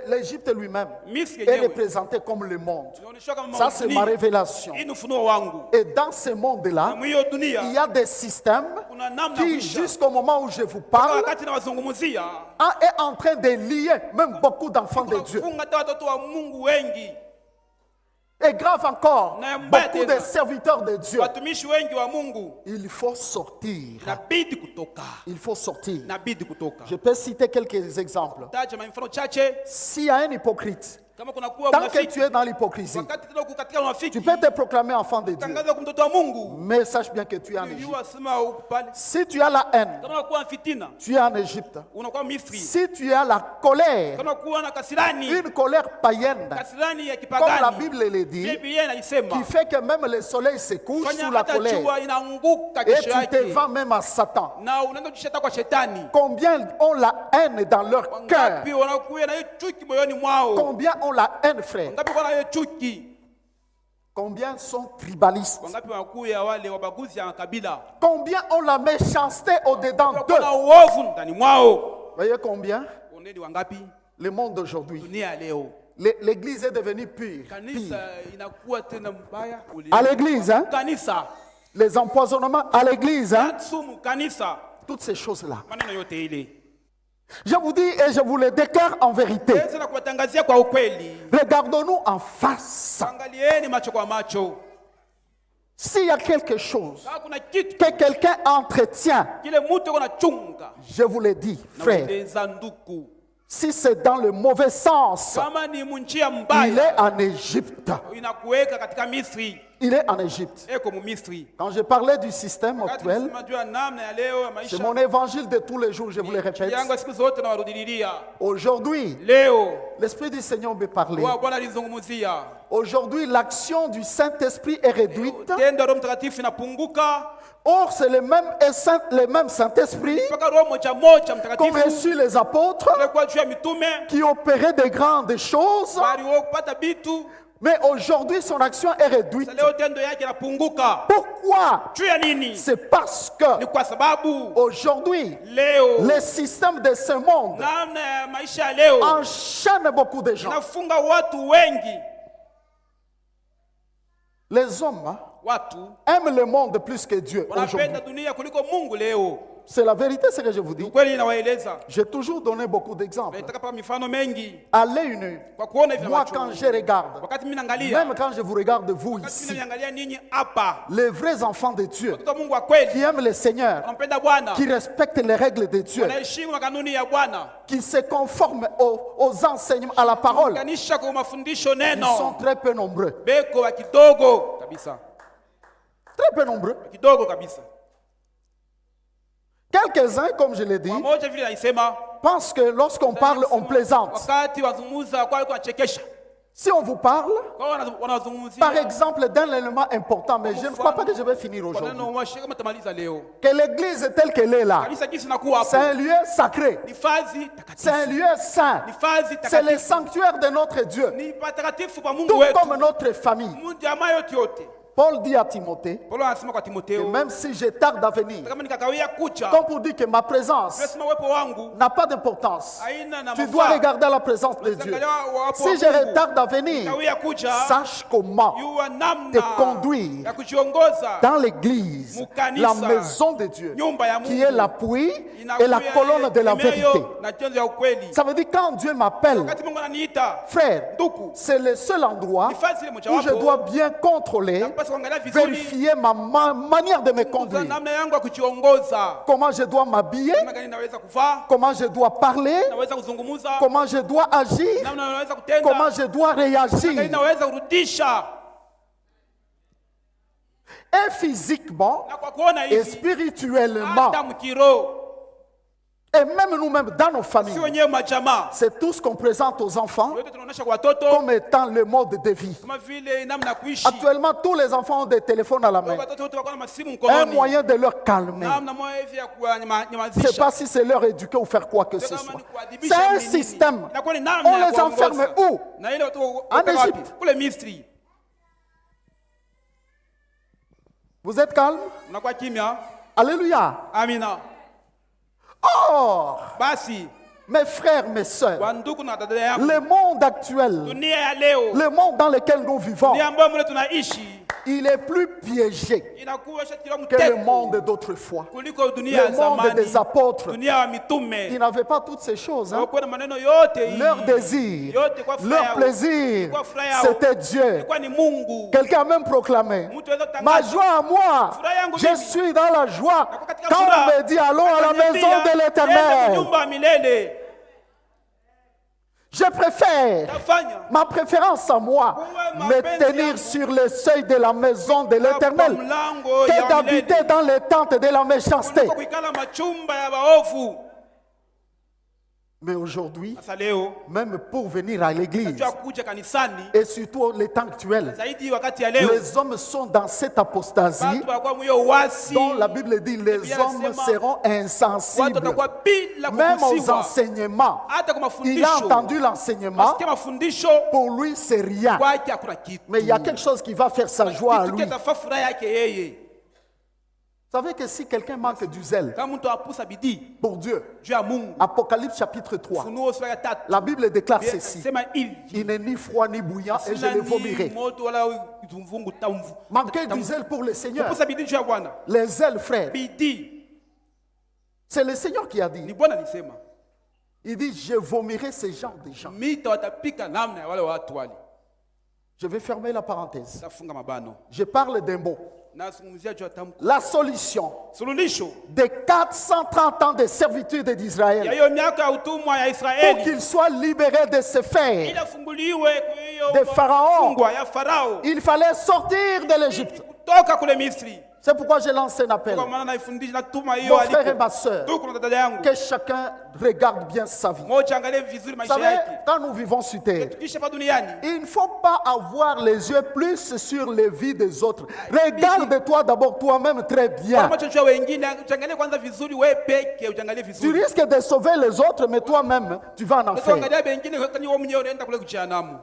L'Égypte lui-même Misri est yenyewe représenté comme le monde. tunaonyeshwa kama Ça c'est ma dunia. révélation. Hii ni ufunuo wangu. Et dans ce monde-là, Na mwiyo dunia il y a des systèmes kuna namna qui, kuisha. jusqu'au moment où je vous Kwa parle, wakati nawazungumzia est en train de lier même beaucoup d'enfants de Dieu. kufunga hata watoto wa Mungu wengi, Et grave encore, Na mbaya beaucoup tena. de serviteurs de Dieu. watumishi wengi wa Mungu. Il faut sortir. Inabidi kutoka, Il faut sortir. inabidi kutoka. Je peux citer quelques exemples. Taja mifano chache. S'il y a un hypocrite Kama kunakuwa Tant que unafiki, tu es dans l'hypocrisie, wakati tena uko katika unafiki, tu peux te proclamer enfant de Dieu. tangaza kwa mtoto wa Mungu. Mais sache bien que tu es en Égypte. Yua sema uko pale. Si tu as la haine, Kama unakuwa fitina, tu es en Égypte. unakuwa Misri. Si tu as la colère, Kama unakuwa na kasirani, une colère païenne, kasirani ya comme kipagani, la Bible le dit, Biblia inasema qui fait que même le soleil se couche fanya sous la hata colère, jua inaanguka et kesho tu te yake, vends même à Satan. na unaenda kujisheta kwa shetani. Combien ont la haine dans leur cœur? Wangapi wanakuwa na hiyo chuki moyoni mwao? Combien ont la haine, frère? Wangapi wana hiyo chuki? Combien sont tribalistes? Wangapi wanakuwa wale wabaguzi ya kabila? Combien ont la méchanceté au-dedans d'eux? Kuna uovu ndani mwao. Voyez combien? Oneni wangapi? Le monde d'aujourd'hui. Dunia leo. L'église est devenue pure. Kanisa inakuwa tena mbaya. À l'église, hein? Kanisa. Les empoisonnements à l'église, hein? Sumu kanisa. Toutes ces choses-là. Maneno yote ile. Je vous dis et je vous le déclare en vérité. Yesu anakuwatangazia kwa ukweli. Regardons-nous en face. Angalieni macho kwa macho. S'il y a quelque chose Kama kuna kitu que quelqu'un entretient, kile mtu yuko anachunga. je vous le dis, frère, Naeleza nduku. si c'est dans le mauvais sens, Kama ni munjia il mbaya, est en Égypte. inakuweka katika Misri. Il est en Égypte. Eko mu Misri. Quand je parlais du système Wakati actuel, tunasema juu ya namna ya leo ya maisha. c'est mon évangile de tous les jours, je vous le répète. Yangu siku zote na warudililia. Aujourd'hui, Leo l'Esprit du Seigneur me parlait. wa Bwana alizungumzia. Aujourd'hui, l'action du Saint-Esprit est réduite. Tendo la Roho Mtakatifu inapunguka. Or, c'est le même Saint-Esprit Mpaka Roho moja moja qu'ont Mtakatifu reçu les apôtres alikuwa juu ya mitume qui opéraient de grandes choses. bali wao kupata bitu. Mais aujourd'hui, son action est réduite. Sasa leo tendo yake inapunguka. Pourquoi? Juu ya nini? C'est parce que Ni kwa sababu aujourd'hui, leo le système de ce monde namna ya maisha ya leo enchaîne beaucoup de gens. inafunga watu wengi. Les hommes, hein, Watu aiment le monde plus que Dieu aujourd'hui. wanapenda dunia kuliko Mungu leo. C'est la vérité, ce que je vous dis. Kweli inawaeleza. J'ai toujours donné beaucoup d'exemples. Nataka pa mifano mengi À l'œil nu, kwa kuona hivi moi macho. quand je regarde, Wakati mimi naangalia, même quand je vous regarde vous wakati mimi ici, naangalia ninyi hapa, les vrais enfants de Dieu, watoto wa Mungu wa qui kweli, aiment le Seigneur, wanampenda Bwana, qui respectent les règles de Dieu, wanaheshimu makanuni ya Bwana, qui se conforment aux enseignements, à la parole, kanisha kwa mafundisho ils sont neno. très peu nombreux. Beko wa kidogo kabisa. Très peu nombreux. Kidogo kabisa. Quelques-uns, comme je l'ai dit, Wamoja vile naisema, pensent que lorsqu'on parle, on plaisante. wakati wazungumza kwa alikuwa anachekesha. Si on vous parle, Kwa wanazungumzia. par exemple, d'un élément important, mais je ne crois pas que je vais finir Kwa aujourd'hui, neno washika kama tamaliza leo. que l'église telle qu'elle est là, Kanisa kisi nakuwa c'est hapo. un lieu sacré, Ni fazi c'est un takatifu. lieu saint, Ni fazi c'est le takatifu. sanctuaire de notre Dieu, Ni patakatifu pa Mungu tout wetu. comme notre famille. Mungu jamaa yote yote. Paul dit à Timothée, Paulo anasema kwa que Timotheo, même si je tarde à venir, kama nikakawia kucha, comme pour dire que ma présence lazima uwepo wangu n'a pas d'importance, haina na tu dois mafaa. regarder la présence de Dieu. Si je retarde à venir, Kawia kucha, sache comment yua namna te conduire ya kujiongoza dans l'église, Mukanisa, la maison de Dieu, nyumba ya qui Mungu, est l'appui et inakuya la colonne de la egemeo vérité. na chanzo ya ukweli. Ça veut dire quand Dieu m'appelle, Wakati Mungu ananiita, frère, nduku, c'est le seul endroit ni fazi ile où je mojawapo dois bien contrôler, napaswa kuangalia vizuri vérifier ma manière de me conduire. namna yangu ya kujiongoza. Comment je dois m'habiller, Namna gani naweza kuvaa, comment je dois parler, naweza kuzungumza, comment je dois agir, namna naweza kutenda, comment je dois namna gani réagir. naweza kurudisha. Et physiquement Na kwa kuona et hivi spirituellement, hata mkiro et même nous-mêmes dans nos si familles, wenyewe majamaa c'est tout ce qu'on présente aux enfants yote tunaonyesha kwa watoto comme étant le mode de vie. kama vile namna ya kuishi. Actuellement, tous les enfants ont des téléphones à la main. Watoto wote wako na masimu Un mkononi. moyen de leur calmer. Namna moja hivi ya Je ne sais kunyamazisha. pas si c'est leur éduquer ou faire quoi que ce Kama soit. ni C'est kuadhibisha un ni nini. système. Inakuwa ni namna On ya les enferme kuongoza. où? Na ile watu En wako wapi? Égypte. Kule Misri. Vous êtes calme? Unakuwa kimya. Alléluia. Amina. Or, Basi mes frères, mes sœurs, kwa ndugu na dada yangu, le monde actuel, dunia ya leo, le monde dans lequel nous vivons, dunia ambayo mle tunaishi il est plus piégé inakuwa shatiwa que le mtego monde d'autrefois. kuliko dunia ya Le monde zamani, des apôtres, dunia ya ils mitume. n'avaient pas toutes ces choses. Hein. Hawakuwa na maneno yote hii. Leur désir, Yote kwa furaha leur yao. plaisir, Kwa furaha yao. c'était Dieu. Ilikuwa ni Mungu. Quelqu'un a même proclamé, Mtu aweza ma kutangaza. joie à moi, Furaha yangu je mimi. suis dans la joie Nakuwa katika quand furaha. on me dit allons à la Akaniambia, maison de "Nenda l'Éternel. nyumba ya milele." Je préfère, Tafanya. ma préférence à moi, me tenir sur le seuil de la maison de l'Éternel Mlango que ya d'habiter milele. dans les tentes de la méchanceté. Kuikala machumba ya baovu. Mais aujourd'hui, Sasa leo même pour venir à l'église, tunajua kuja kanisani et surtout les temps actuels, zaidi wakati ya leo les hommes sont dans cette apostasie watu wanakuwa mwiyo wasi, dont la Bible dit les Biblia hommes inasema, seront watu insensibles. watakuwa bila Même aux kugusiwa. enseignements. Hata kwa Il a mafundisho entendu l'enseignement, asikia mafundisho pour lui c'est rien. kwake hakuna kitu, Mais il y a quelque chose qui va faire sa joie à kitu lui. kitafaa furaha yake yeye. Vous savez que si quelqu'un manque du zèle Kama mtu apusa bidii pour Dieu, juu ya Mungu, Apocalypse chapitre 3, Ufunuo sura ya 3 la Bible déclare ceci. sema hivi, Il n'est ni froid ni bouillant et je sina le ni vomirai. moto wala mvungu tamvu. Manquez du zèle pour le Seigneur. Kupusa bidii juu ya Bwana, Les zèles, frères, bidii c'est le Seigneur qui a ni dit. Bwana alisema, Il dit, je vomirai ces gens de gens. mita watapika namna ya wale watu wale. Je vais fermer la parenthèse. Tafunga mabano. Je parle d'un mot. Nazungumzia juu ya tamko. La solution Suluhisho des 430 ans de servitude ya d'Israël hiyo miaka ya utumwa ya pour Israeli qu'il soit libéré de ses fers, ili afunguliwe kwa hiyo de Pharaon. fungwa ya Farao il fallait sortir de l'Égypte. kutoka kule Misri. C'est pourquoi je lance un appel. Kwa maana naifundisha natuma hiyo Mon frère et aliko. ma soeur, Ndugu na dada yangu, que chacun regarde bien sa vie. moja angalie vizuri Vous maisha savez, yake. quand nous vivons sur terre, Tukisha hapa duniani, il ne faut pas avoir les yeux plus sur les vies des autres. Regarde-toi d'abord toi-même très kwa bien. macho juu ya wengine, uangalie kwanza vizuri wewe peke, uangalie Tu vizuri. risques de sauver les autres, mais toi-même, tu vas en enfer. Uangalia wengine kani wewe mwenyewe unaenda kule kuchanamu.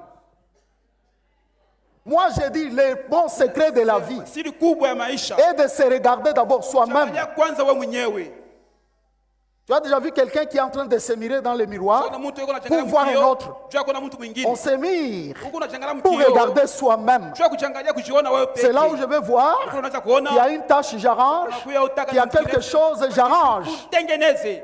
Moi, j'ai dit, le bon secret de la vie Siri kubwa ya maisha. est de se regarder d'abord soi-même. Angalia kwanza wewe mwenyewe. Tu as déjà vu quelqu'un qui est en train de se mirer dans le miroir Kuna mtu yuko pour anachangalia voir un mkio, autre. juu kuna mtu On mwingine. se mire Huko unachangalia pour mkio. regarder soi-même. Juu kuchangalia kujiona wewe peke. C'est là où je vais voir Unaweza qu'il y a kuona une tâche, j'arrange. unakuya utaka Qu'il y a quelque chose, j'arrange. tengeneze.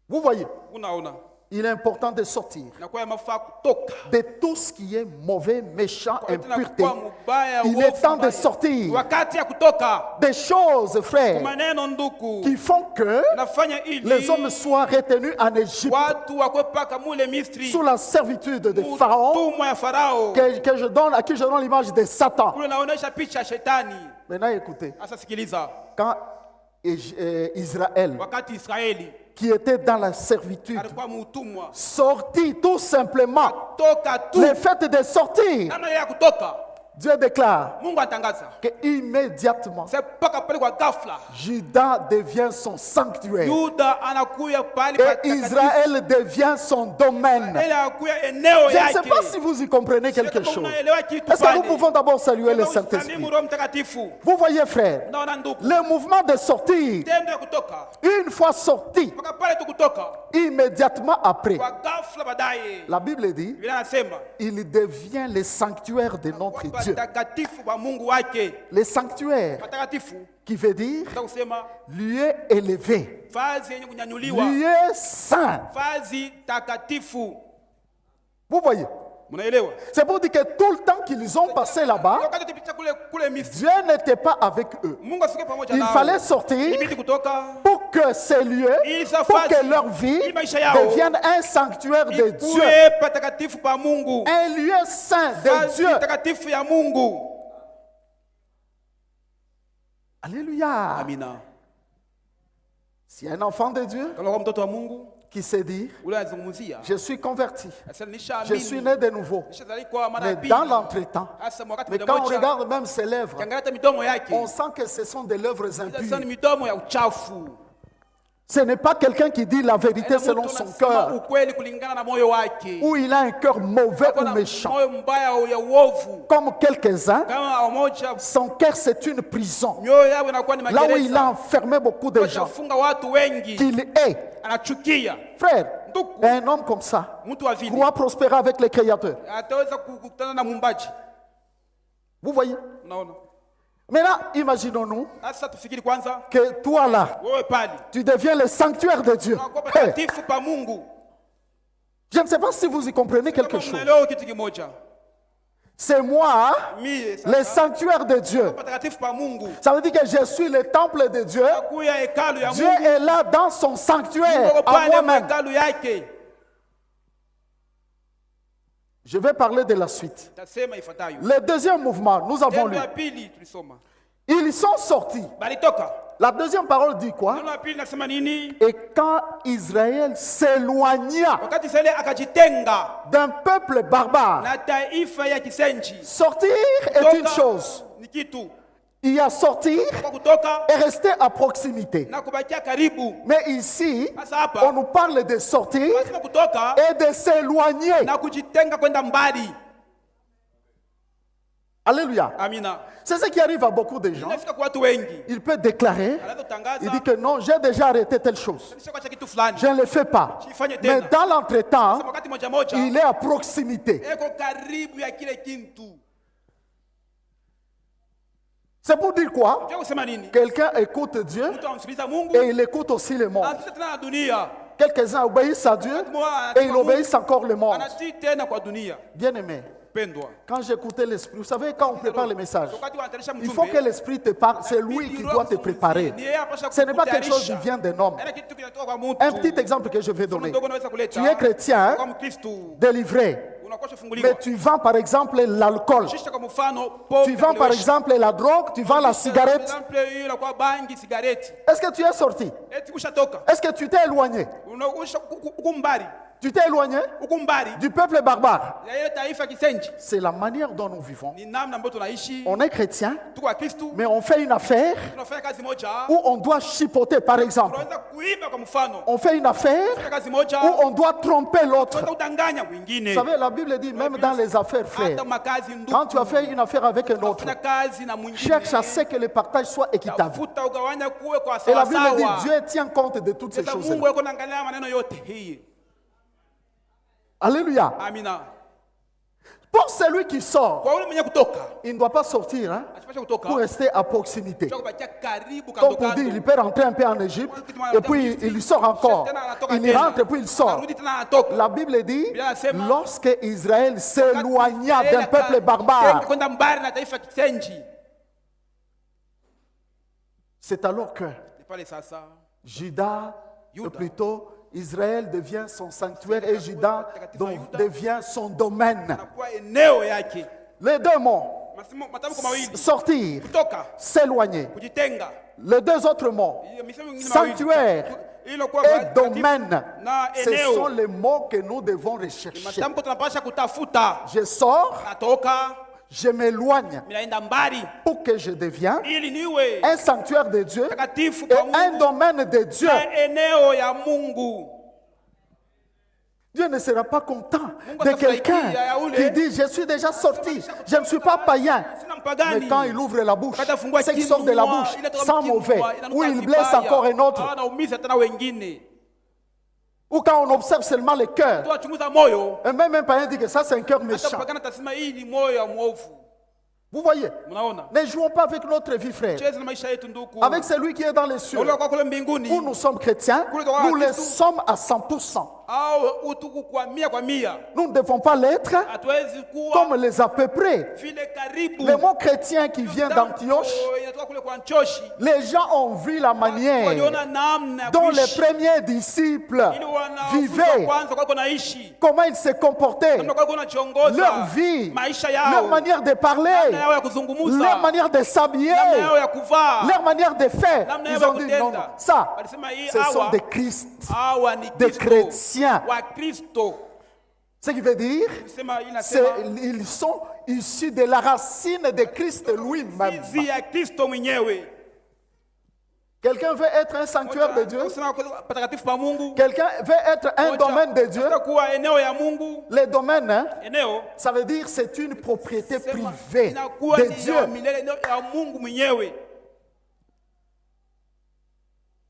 Vous voyez, Unaona. il est important de sortir Na kwa mafaa kutoka. de tout ce qui est mauvais, méchant, Kwa tena impureté. kuwa mubaya, Il uovu, est temps de mbaya. sortir Wakati ya kutoka. des choses, frères, Maneno nduku. qui font que Nafanya ili les hommes soient retenus en Égypte watu wakwe paka mule Misri. sous la servitude de Pharaon, Utumwa ya Farao. que je donne, à qui je donne l'image de Satan. Kule naonesha picha ya shetani. Maintenant, écoutez, Asa sikiliza. quand Israël, Wakati Israeli qui était dans la servitude, alikuwa muutumwa. sortit tout simplement, Toka tu. le fait de sortir, Namna ya kutoka. Dieu déclare Mungu atangaza. que immédiatement, C'est paka pale kwa ghafla. Juda devient son sanctuaire Yuda anakuya pale et patakatifu. Israël devient son domaine. Ile anakuya eneo Je ne yake. sais pas si vous y comprenez quelque Kama chose. unaelewa kitu Est-ce que nous pale. pouvons d'abord saluer le Kama Saint-Esprit? usalimu Roho Mtakatifu. Vous voyez, frère, Unaona ndugu. le mouvement de sortir, Tendo ya kutoka. une fois sorti, Paka pale tu kutoka. immédiatement après, Kwa ghafla baadaye. la Bible dit, Biblia inasema il devient le sanctuaire de notre Dieu. patakatifu wa Mungu wake. Le sanctuaire, Patakatifu qui veut dire nataka kusema lieu élevé, vazi yenye kunyanyuliwa. lieu saint. Vazi takatifu. Vous voyez, Mnaelewa? c'est pour dire que tout le temps qu'ils ont passé là-bas, Wakati tupita kule Misri. Dieu n'était pas avec eux. Mungu asike pamoja Il nao. fallait sortir Ilibidi kutoka pour que ces lieux, pour que leur vie devienne un sanctuaire de Dieu, ikuwe patakatifu pa Mungu. un lieu saint de Vazi Dieu. takatifu ya Mungu. Alléluia. Amina. Si un enfant de Dieu Kama kwa mtoto wa Mungu qui sait dire, ule anazungumzia. je suis converti, Sasa je suis né de nouveau, Nishazalikwa mara mais ya pili. dans l'entretemps, Hasa wakati mais quand on mmoja, regarde même ses lèvres, kiangalia hata midomo yake. on sent que ce sont des lèvres Sasa ni impures. midomo ya uchafu. Ce n'est pas quelqu'un qui dit la vérité selon son cœur, ukweli kulingana na moyo wake. ou il a un cœur mauvais ou Kuna méchant. moyo mbaya ya uovu. Comme quelques-uns, Kama wamoja son cœur c'est une prison. mioyo yao inakuwa ni Là où il a magereza. enfermé beaucoup de gens, Funga watu wengi. qu'il est. Anachukia. Frère, Ndugu. un homme comme ça Mtu wa vile pourra prospérer avec le Créateur. ataweza kukutana na muumbaji. Vous voyez? Unaona? Maintenant, imaginons-nous Sasa tufikiri kwanza que toi là, wewe pale. tu deviens le sanctuaire de Dieu. Unakuwa Hey, patakatifu pa Mungu. je ne sais pas si vous y comprenez quelque Kama chose. unaelewa kitu kimoja. C'est moi, Mie le sasa sanctuaire de Dieu. patakatifu pa Mungu. Ça veut dire que je suis le temple de Dieu. Kuya hekalu ya Dieu Mungu. est là dans son sanctuaire, Mungu à pale moi-même. hekalu yake. Je vais parler de la suite. Tasema ifuatayo. Le deuxième mouvement, nous avons Tendo lu. ya pili tulisoma. Ils sont sortis. Balitoka. La deuxième parole dit quoi? Neno la pili nasema nini? Et quand Israël s'éloigna Wakati Israeli akajitenga d'un peuple barbare, na taifa ya kisenji. sortir est une chose. Ni kitu. Il y a sortir Kwa kutoka et rester à proximité. na kubakia karibu. Mais ici, Sasa hapa on nous parle de sortir lazima kutoka et de s'éloigner. na kujitenga kwenda mbali. Alléluia. Amina. C'est ce qui arrive à beaucoup de gens. Inafika kwa watu wengi. Il peut déclarer, Anaweza kutangaza il dit que non, j'ai déjà arrêté telle chose. nishakuacha kitu fulani. Je ne le fais pas. Sifanye Mais tena. dans l'entretemps, Sasa wakati moja moja il est à proximité. eko karibu ya kile kintu. C'est pour dire quoi? Unajua kusema nini? Quelqu'un écoute Dieu Mtu amsikiliza Mungu, et il écoute aussi le monde. anasikiza tena na dunia. Quelques-uns obéissent à Dieu et ils obéissent encore le monde. Anatii tena kwa dunia. Bien aimé, Pendwa. quand j'écoutais l'Esprit, vous savez, quand on prépare le message, Wakati wanatarisha il faut que mjumbe, l'Esprit te parle. C'est lui qui doit te préparer. ni yeye apasha Ce n'est pas quelque chose qui kukutayarisha. vient d'un homme. Yaani kitu kinatoka kwa mtu. Un petit exemple que je vais donner. Mdogo unaweza kuleta. Tu es chrétien, Kwa Mkristo, délivré, unakuwa mais funguliwa. tu vends par exemple l'alcool. Shisha kwa mfano, pombe. Tu vends par exemple la drogue, tu vends la Par cigarette. exemple, hiyo inakuwa bangi, sigareti. Est-ce que tu es sorti? Eti ushatoka. Est-ce que tu t'es éloigné? Uko mbali. Tu t'es éloigné Uko mbali. du peuple barbare. Ya ile taifa kisenji. C'est la manière dont nous vivons. Ni namna ambayo tunaishi. On est chrétien, Tuko wa Kristo. mais on fait une affaire Tunafanya kazi moja. où on doit chipoter, par exemple. Tunaweza kuiba kwa mfano. On fait une affaire Tunafanya kazi moja. où on doit tromper l'autre. Tunaweza kudanganya mwingine. Vous savez, la Bible dit, même dans les affaires, frère, Hata makazi ndugu. quand tu as fait une affaire avec un autre, Tunafanya kazi na mwingine. cherche à ce que le partage soit équitable. Tafuta ugawanya kuwe kwa Et la sawa Bible dit, sawa. Dieu tient compte de toutes ces Sasa choses. Mungu yuko anaangalia maneno yote hii. Alléluia. Amina. Pour celui qui sort, Kwa yule mwenye kutoka, il ne doit pas sortir hein, asipashe kutoka. pour rester à proximité. Tunataka kubakia karibu Comme kando pour dire, kando. il peut rentrer un peu en Égypte et puis il sort encore. Il y rentre et puis il sort. Anarudi tena anatoka. La Bible dit, Biblia inasema, lorsque Israël s'éloigna d'un peuple barbare, kwenda mbali na taifa kisenji. c'est alors que Ni pale sasa Juda, ou Juda. plutôt Israël devient son sanctuaire et Juda devient son domaine. anakuwa eneo yake. Les deux mots, Matamko mawili. sortir, Kutoka, s'éloigner. kujitenga. Les deux autres mots, Hiyo misemo mingine mawili. sanctuaire Hilo kwa et domaine, na ce eneo. sont les mots que nous devons rechercher. Matamko tunapasha kutafuta. Je sors, Natoka, je m'éloigne minaenda mbali pour que je devienne ili niwe un sanctuaire de Dieu takatifu et kwa un Mungu domaine de Dieu. na eneo ya Mungu. Dieu ne sera pas content de quelqu'un qui dit je suis déjà sorti, je ne suis pas païen. Sina mpagani. Mais quand il ouvre la bouche, Katafungua ce qui sort de la kinywa, bouche inatoka sent kinywa, mauvais, inanuka ou il vibaya. blesse encore un autre, Anaumiza tena wengine. ou quand on observe seulement le cœur. Tuachunguza moyo. Et même un païen dit que ça c'est un cœur Hata méchant. mpagani atasema hii ni moyo ya mwovu. Vous voyez, Mnaona? ne jouons pas avec notre vie, frère. Cheza na maisha yetu ndugu. Avec celui qui est dans les cieux, Ule kwa kule où mbinguni nous sommes chrétiens, nous le sommes à 100%. au utuku kwa mia. Nous ne devons pas l'être Hatuwezi kuwa comme les à peu près. vile karibu. Le mot chrétien qui vient d'Antioche, Inatoka kule kwa Antioshi. les gens ont vu la manière Waliona namna ya dont les kuishi. premiers disciples Ili wanafunzi wa vivaient, kwanza kwa naishi. comment ils se comportaient, Namna kwa wanachongoza. leur vie, Maisha leur yao. manière de parler, Namna yao ya kuzungumza. leur manière de s'habiller, Namna yao ya kuvaa. leur manière de faire. Namna Ils yao ont ya dit non, non, kutenda. ça, Walisema hii ce sont hawa des Christ, hawa ni des Kristo. chrétiens. Wa Kristo. Ce qui veut dire, Sema hii c'est inasema ils sont issus de la racine de Christ lui-même. mizizi ya Kristo mwenyewe. Quelqu'un veut être un sanctuaire de Dieu. Kusema patakatifu pa Mungu. Quelqu'un veut être un domaine de Dieu. Nataka kuwa eneo ya Mungu. Les domaines, hein, Eneo ça veut dire c'est une propriété sema privée inakuwa de ni ya Dieu. milele, eneo ya Mungu mwenyewe.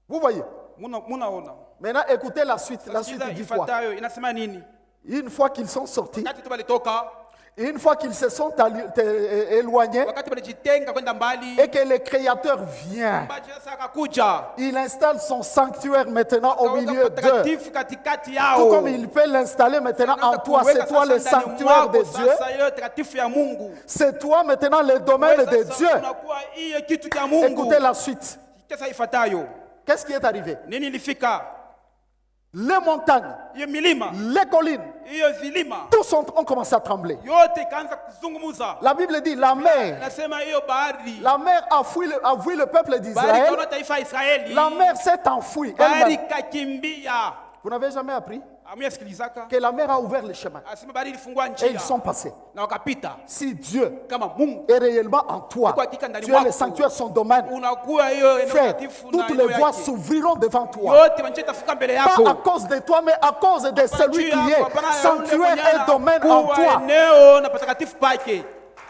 Vous voyez. Munaona. Maintenant, écoutez la suite. La suite Sikiza dit quoi? ifuatayo inasema nini? Une fois qu'ils sont sortis, Wakati tu walitoka, une fois qu'ils se sont éloignés wakati walijitenga kwenda mbali, et que le Créateur vient, Baba sasa akakuja. il installe son sanctuaire maintenant au Akaweka milieu d'eux. patakatifu katikati Tout yao. comme il peut l'installer maintenant en toi. C'est toi le sanctuaire de Dieu. Sasa ile takatifu ya Mungu. C'est toi maintenant le domaine de Sasa Dieu. unakuwa hiyo kitu cha Mungu. Écoutez la suite. Kesa ifuatayo. Qu'est-ce qui est arrivé? Nini ilifika? les montagnes, hiyo milima, les collines, hiyo vilima tous ont commencé à trembler. yote ikaanza kuzungumza. La Bible dit la mer Nasema hiyo bahari, a fui le peuple bahari d'Israël. kaona taifa ya Israeli, La mer s'est enfuie. bahari elle-même. kakimbia. Vous n'avez jamais appris Amuyasikilizaka que la mer a ouvert le chemin asema bahari ilifungua et njia ils sont passés. na wakapita. Si Dieu Kama Mungu est réellement en toi, tu es le sanctuaire, son domaine. unakuwa hiyo eneo Frère, takatifu na toutes eneo les voies yake. s'ouvriront devant toi. Yote manchi itafuka mbele Pas à yako. cause de toi, mais à cause de celui qui est sanctuaire et domaine en kuwa toi. eneo na patakatifu pake.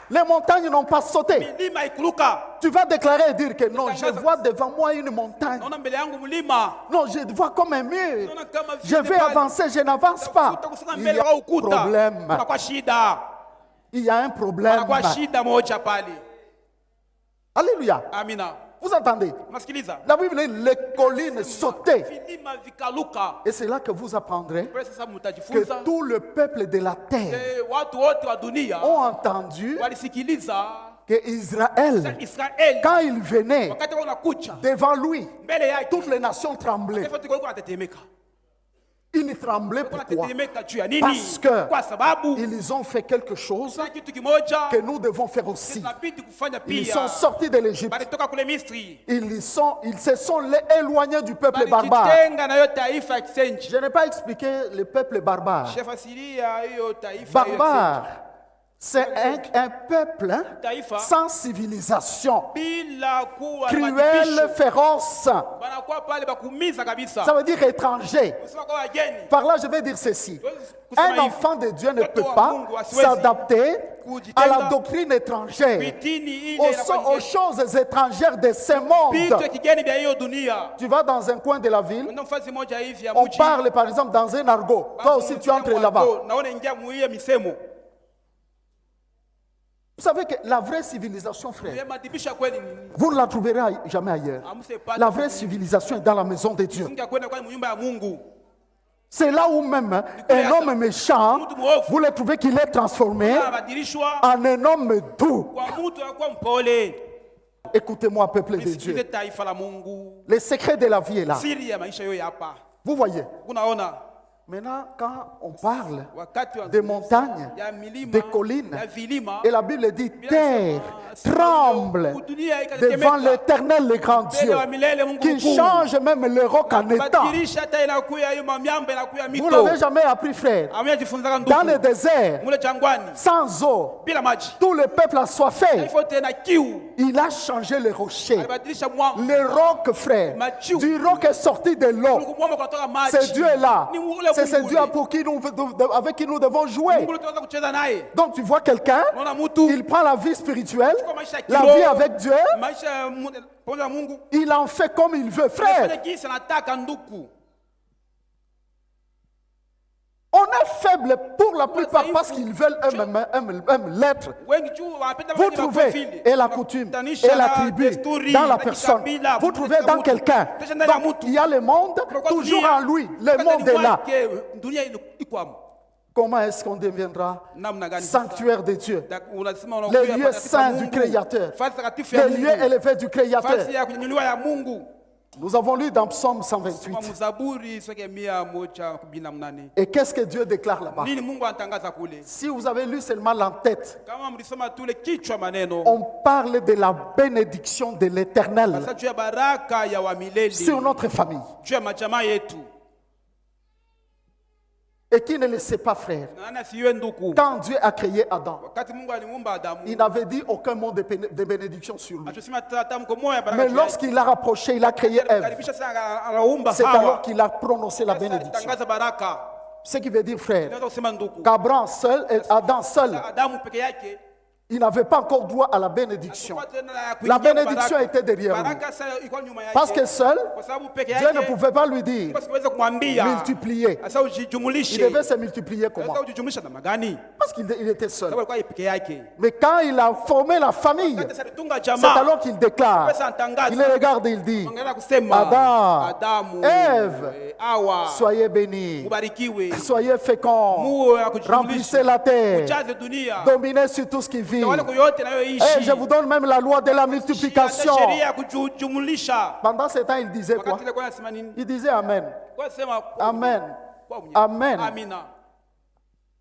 Les montagnes n'ont pas sauté. Milima ikuruka. Tu vas déclarer et dire que non, je vois devant moi une montagne. Naona mbele yangu mlima. Non, je vois comme un mur. Naona kama Je vais avancer, je n'avance pas. Utakusonga Il y mbele a kwa un ukuta. problème. Kwa shida. Il y a un problème. Kwa shida moja pale. Alléluia. Amina. Vous entendez? Unasikiliza? La Bible dit les collines sautaient. Vilima vikaluka. Et c'est là que vous apprendrez Kwa sasa que mtajifunza. tout le peuple de la terre Watu wote wa dunia ont entendu walisikiliza que Israël, Israeli quand il venait wakati wanakucha devant lui, mbele yake toutes les nations tremblaient. taifa tulikuwa tunatetemeka. Ils tremblaient pourquoi? Tunatetemeka juu ya nini? Parce que Kwa sababu ils ont fait quelque chose kuna kitu kimoja que nous devons faire aussi. tunabidi kufanya Ils pia. sont sortis de l'Égypte. Balitoka kule Misri. Ils se sont éloignés du peuple barbare. Balijitenga na hiyo taifa ya kisenji. Je n'ai pas expliqué le peuple barbare. Shefasiria hiyo taifa ya Barbare, c'est un peuple Taifa. sans civilisation, bila kuwa na cruel, madibisho. féroce. Banakuwa pale bakumiza kabisa. Ça veut dire étranger. Usema kwa wageni. Par là, je vais dire ceci. Kusema Un hivi. enfant de Dieu ne Mtoto peut wa pas Mungu asiwezi s'adapter à la doctrine étrangère, Vitini ile aux choses étrangères de ce monde. vitu ya kigeni vya hiyo dunia. Tu vas dans un coin de la ville, Kuna mfazi moja hivi ya on mji. parle par exemple dans un argot. Toi aussi, tu entres là-bas. Naona ingia muiye misemo. Vous savez que la vraie civilisation, frère, Ya madibisha kweli ni vous ne la trouverez jamais ailleurs. amse pata. La vraie civilisation est dans la maison de Dieu. Singa kwenda kwa nyumba ya Mungu. C'est là où même un homme méchant, vous le trouvez qu'il est transformé Anabadilishwa en un homme doux. kwa mtu anakuwa mpole. Écoutez-moi, peuple de Msikize Dieu. taifa la Mungu. Le secret de la vie est là. Siri ya maisha yote hapa. Vous voyez. Unaona Maintenant, quand on parle wakati wa des montagnes, ya milima, des collines, ya vilima, et la Bible dit terre tremble dunia devant l'Éternel, le grand mbele Dieu, wa milele Mungu qui mkuu. change même le roc en étang. Badilisha hata inakuya hiyo mamiamba inakuya Vous mito. n'avez jamais appris, frère. Amejifunza Dans le ndugu. désert, Mule jangwani sans eau, bila maji. tout le peuple a soifé. Taifa tena kiu. Il a changé le rocher. Alibadilisha mwamba. Le roc, frère. Du roc est sorti de l'eau. Mwamba kutoka maji. C'est Dieu là. Ni ule C'est ce Mungu Dieu ule. pour qui avec qui nous devons jouer. Mungu tunaweza kucheza naye. Donc tu vois quelqu'un, Unaona mtu il prend la vie spirituelle, kwa maisha ya la kiroho, vie avec Dieu, maisha ya pamoja na Mungu. il en fait comme il veut. Frère, Fanya kisa nataka nduku. on est faible pour la plupart parce qu'ils veulent eux-mêmes l'être. Wengi tu wanapenda Vous wengi trouvez, wakufili. et la coutume, Tanisha et la na tribu, desturi, dans la na personne. kikabila, Vous trouvez dans mtu. quelqu'un. Kisha ndani ya Donc, mtu. il y a le monde, Kwa toujours dunia, en lui. Le kati monde est là. wake, dunia iko hapo. Comment est-ce qu'on deviendra Namna gani? sanctuaire de Dieu? Unasema Les unakuja lieux patakatifu saints ya du Mungu. Créateur. Fasi takatifu ya Les Mungu. lieux élevés du Créateur. Fasi ya kunyanyuliwa ya Mungu. Nous avons lu dans Psaume 128. Kwa Mzaburi soke 118. Et qu'est-ce que Dieu déclare là-bas? Nini Mungu anatangaza kule? Si vous avez lu seulement l'entête, Kama mlisoma tule kichwa maneno. on parle de la bénédiction de l'Éternel Sasa juu ya baraka ya wa milele. sur notre famille. Juu ya majamaa yetu. Et qui ne le sait pas, frère, Nani siwe nduku. quand Dieu a créé Adam, Wakati Mungu alimuumba Adamu. il n'avait dit aucun mot de bénédiction sur lui. Atusema tamko moja baraka. Mais lorsqu'il l'a rapproché, il a créé Ève. Karibisha sana anaumba C'est Hawa. alors qu'il a prononcé la bénédiction. Tangaza baraka. Ce qui veut dire, frère, Unaweza kusema nduku. qu'Abraham seul, et Adam seul, Adamu peke yake. il n'avait pas encore droit à la bénédiction. La bénédiction était derrière lui. Baraka sasa ilikuwa nyuma yake. Parce que seul, Kwa sababu peke Dieu ne yake pouvait pas lui dire siweze kumwambia. multiplier. Sasa ujijumulishe. Il devait se multiplier comment? Sasa ujijumulisha namna gani? Parce qu'il était seul. Sababu alikuwa peke yake. Mais quand il a formé la famille, Sasa alitunga c'est jamaa. alors qu'il déclare. Sasa anatangaza. Il les regarde et il dit, Anaanza kusema Adam, Adamu, Ève, Hawa, soyez bénis, mubarikiwe. soyez féconds, Muwe wa kujumulisha. remplissez la terre, Ujaze dunia. dominez sur tout ce qui vit, Mitawaleko yote Et inayoishi. je vous donne même la loi de la multiplication. Hata sheria ya kujumlisha. Pendant ce temps, il disait quoi? Wakati ile kwa nasema nini? Il disait Amen. Kwa sema Amen. kwa mnyama. Amen. Amina.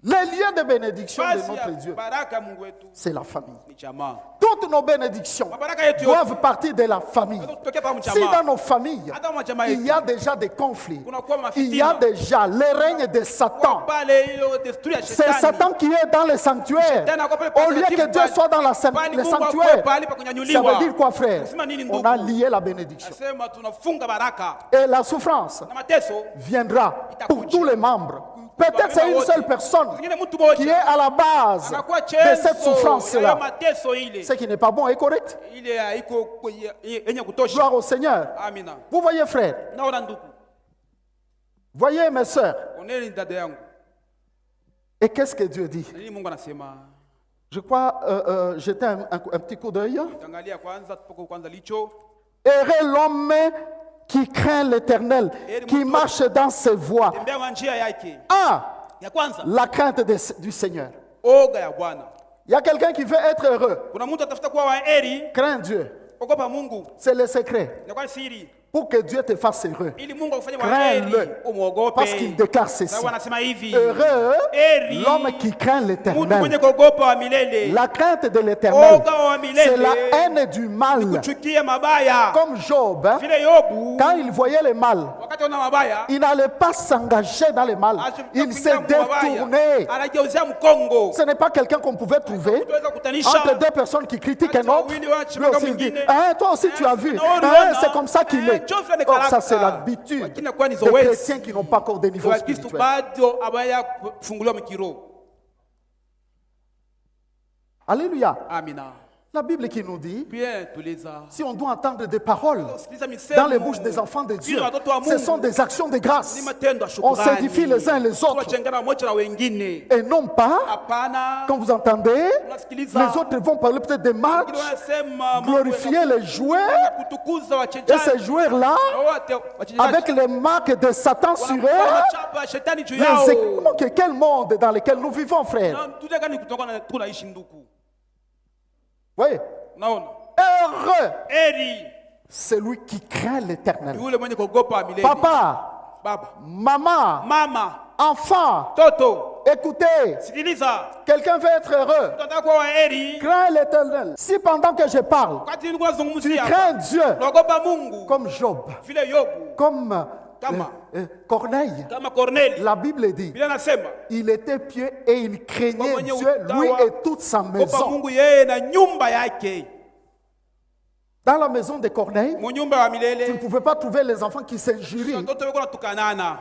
Les lieux de bénédiction de Basi notre ya Dieu, baraka Mungu wetu c'est la famille. ni jamaa. Toutes nos bénédictions Mabaraka yetu yote doivent partir de la famille. kutokea pa Si dans mjamaa. nos familles, Hata majamaa il y a yetu déjà des conflits, kunakuwa il y a mafitina. déjà le règne de Satan. Pale ile desturi ya C'est shetani. Satan qui est dans le sanctuaire. Shetani ako pale Au lieu que Dieu soit dans le Bali Mungu sanctuaire, akuwe pale pa ça kunyanyuliwa. veut dire quoi, frère? Nasema nini On ndugu? a lié la bénédiction. Nasema tunafunga baraka Et la souffrance na mateso. viendra pour tous les membres. Peut-être c'est une seule personne Zingine mtu qui est mmoja à la base anakuwa de cette chezo ya souffrance-là. mateso ile. Ce qui n'est pas bon et correct. Ile haiko yenye kutosha. Gloire au Seigneur. Amina. Vous voyez, frère, Naona ndugu. voyez mes sœurs. Oneni dada yangu. Et qu'est-ce que Dieu dit? Nini Mungu anasema? Je crois, jeter un petit coup d'œil. Tangalia kwanza tupoko kwanza licho. Heureux l'homme qui craint l'Éternel, qui marche dans ses voies. Tembea kwa njia yake. Ya kwanza La crainte du Seigneur. oga ya Bwana. Il y a quelqu'un qui veut être heureux. Kuna mtu atafuta kuwa wa heri, Crains Dieu. ogopa Mungu. C'est le secret. Ni kwa siri. Pour que Dieu te fasse heureux. Ili Mungu akufanye wa heri, Crains-le. umuogope. Parce qu'il déclare ceci. Sawa anasema hivi. Heureux Heri l'homme qui craint mtu mwenye l'Éternel. kuogopa wa milele. La crainte de l'Éternel, Oga wa c'est la milele. haine du mal. Kuchukia mabaya. Comme Job, hein, Vile Yobu quand il voyait le mal, wakati ona mabaya, il n'allait pas s'engager dans le mal. Il s'est détourné. anageuzia mkongo. Ce n'est pas quelqu'un qu'on pouvait trouver Tuweza kutanisha entre deux personnes qui critiquent un autre. Lui aussi il dit, hein, toi aussi tu as vu. Hein, c'est comme ça qu'il est. Oh, ça c'est l'habitude des chrétiens qui n'ont pas encore de niveau Wakristo spirituel. bado abaya kufunguliwa mikiro. Alléluia. Amina. La Bible qui nous dit, Bien tuliza. si on doit entendre des paroles Sikiliza misemo. dans les bouches des enfants de Dieu, Vile watoto wa ce Mungu. sont des actions de grâce. Ni matendo ya On shukrani. s'édifie les uns les autres. Tunajengana moja na wengine. Et non pas, Hapana. quand vous entendez, Unasikiliza. les autres vont parler peut-être des matchs, Wengine wanasema glorifier les joueurs, kutukuza et wachezaji. ces joueurs-là, Wote wachezaji. avec les marques de Satan sur eux, Wanachapa ya shetani juu yao. quel monde dans lequel nous vivons, frère. Na tulia gani kutoka na tunaishi ndugu. Voyez, Naona. heureux, Heri c'est lui qui craint l'Éternel. yule mwenye kuogopa milele. Papa, Baba, maman, mama, enfant, toto, écoutez, sikiliza. quelqu'un veut être heureux. Tunataka kuwa heri. Crains l'Éternel. Si pendant que je parle, Wakati nilikuwa tu nazungumzia crains hapa. Dieu, Naogopa Mungu. comme Job, Vile Yobu, comme Kama. Corneille, kama Korneli. la Bible dit, Biblia nasema, il était pieux et il craignait Mwenye Dieu, lui utawa, et toute sa ogopa maison. Mungu yeye na nyumba yake. Dans la maison de Corneille, Mu nyumba ya tu ne milele. pouvais pas trouver les enfants qui s'injurient. Watoto wako natukanana.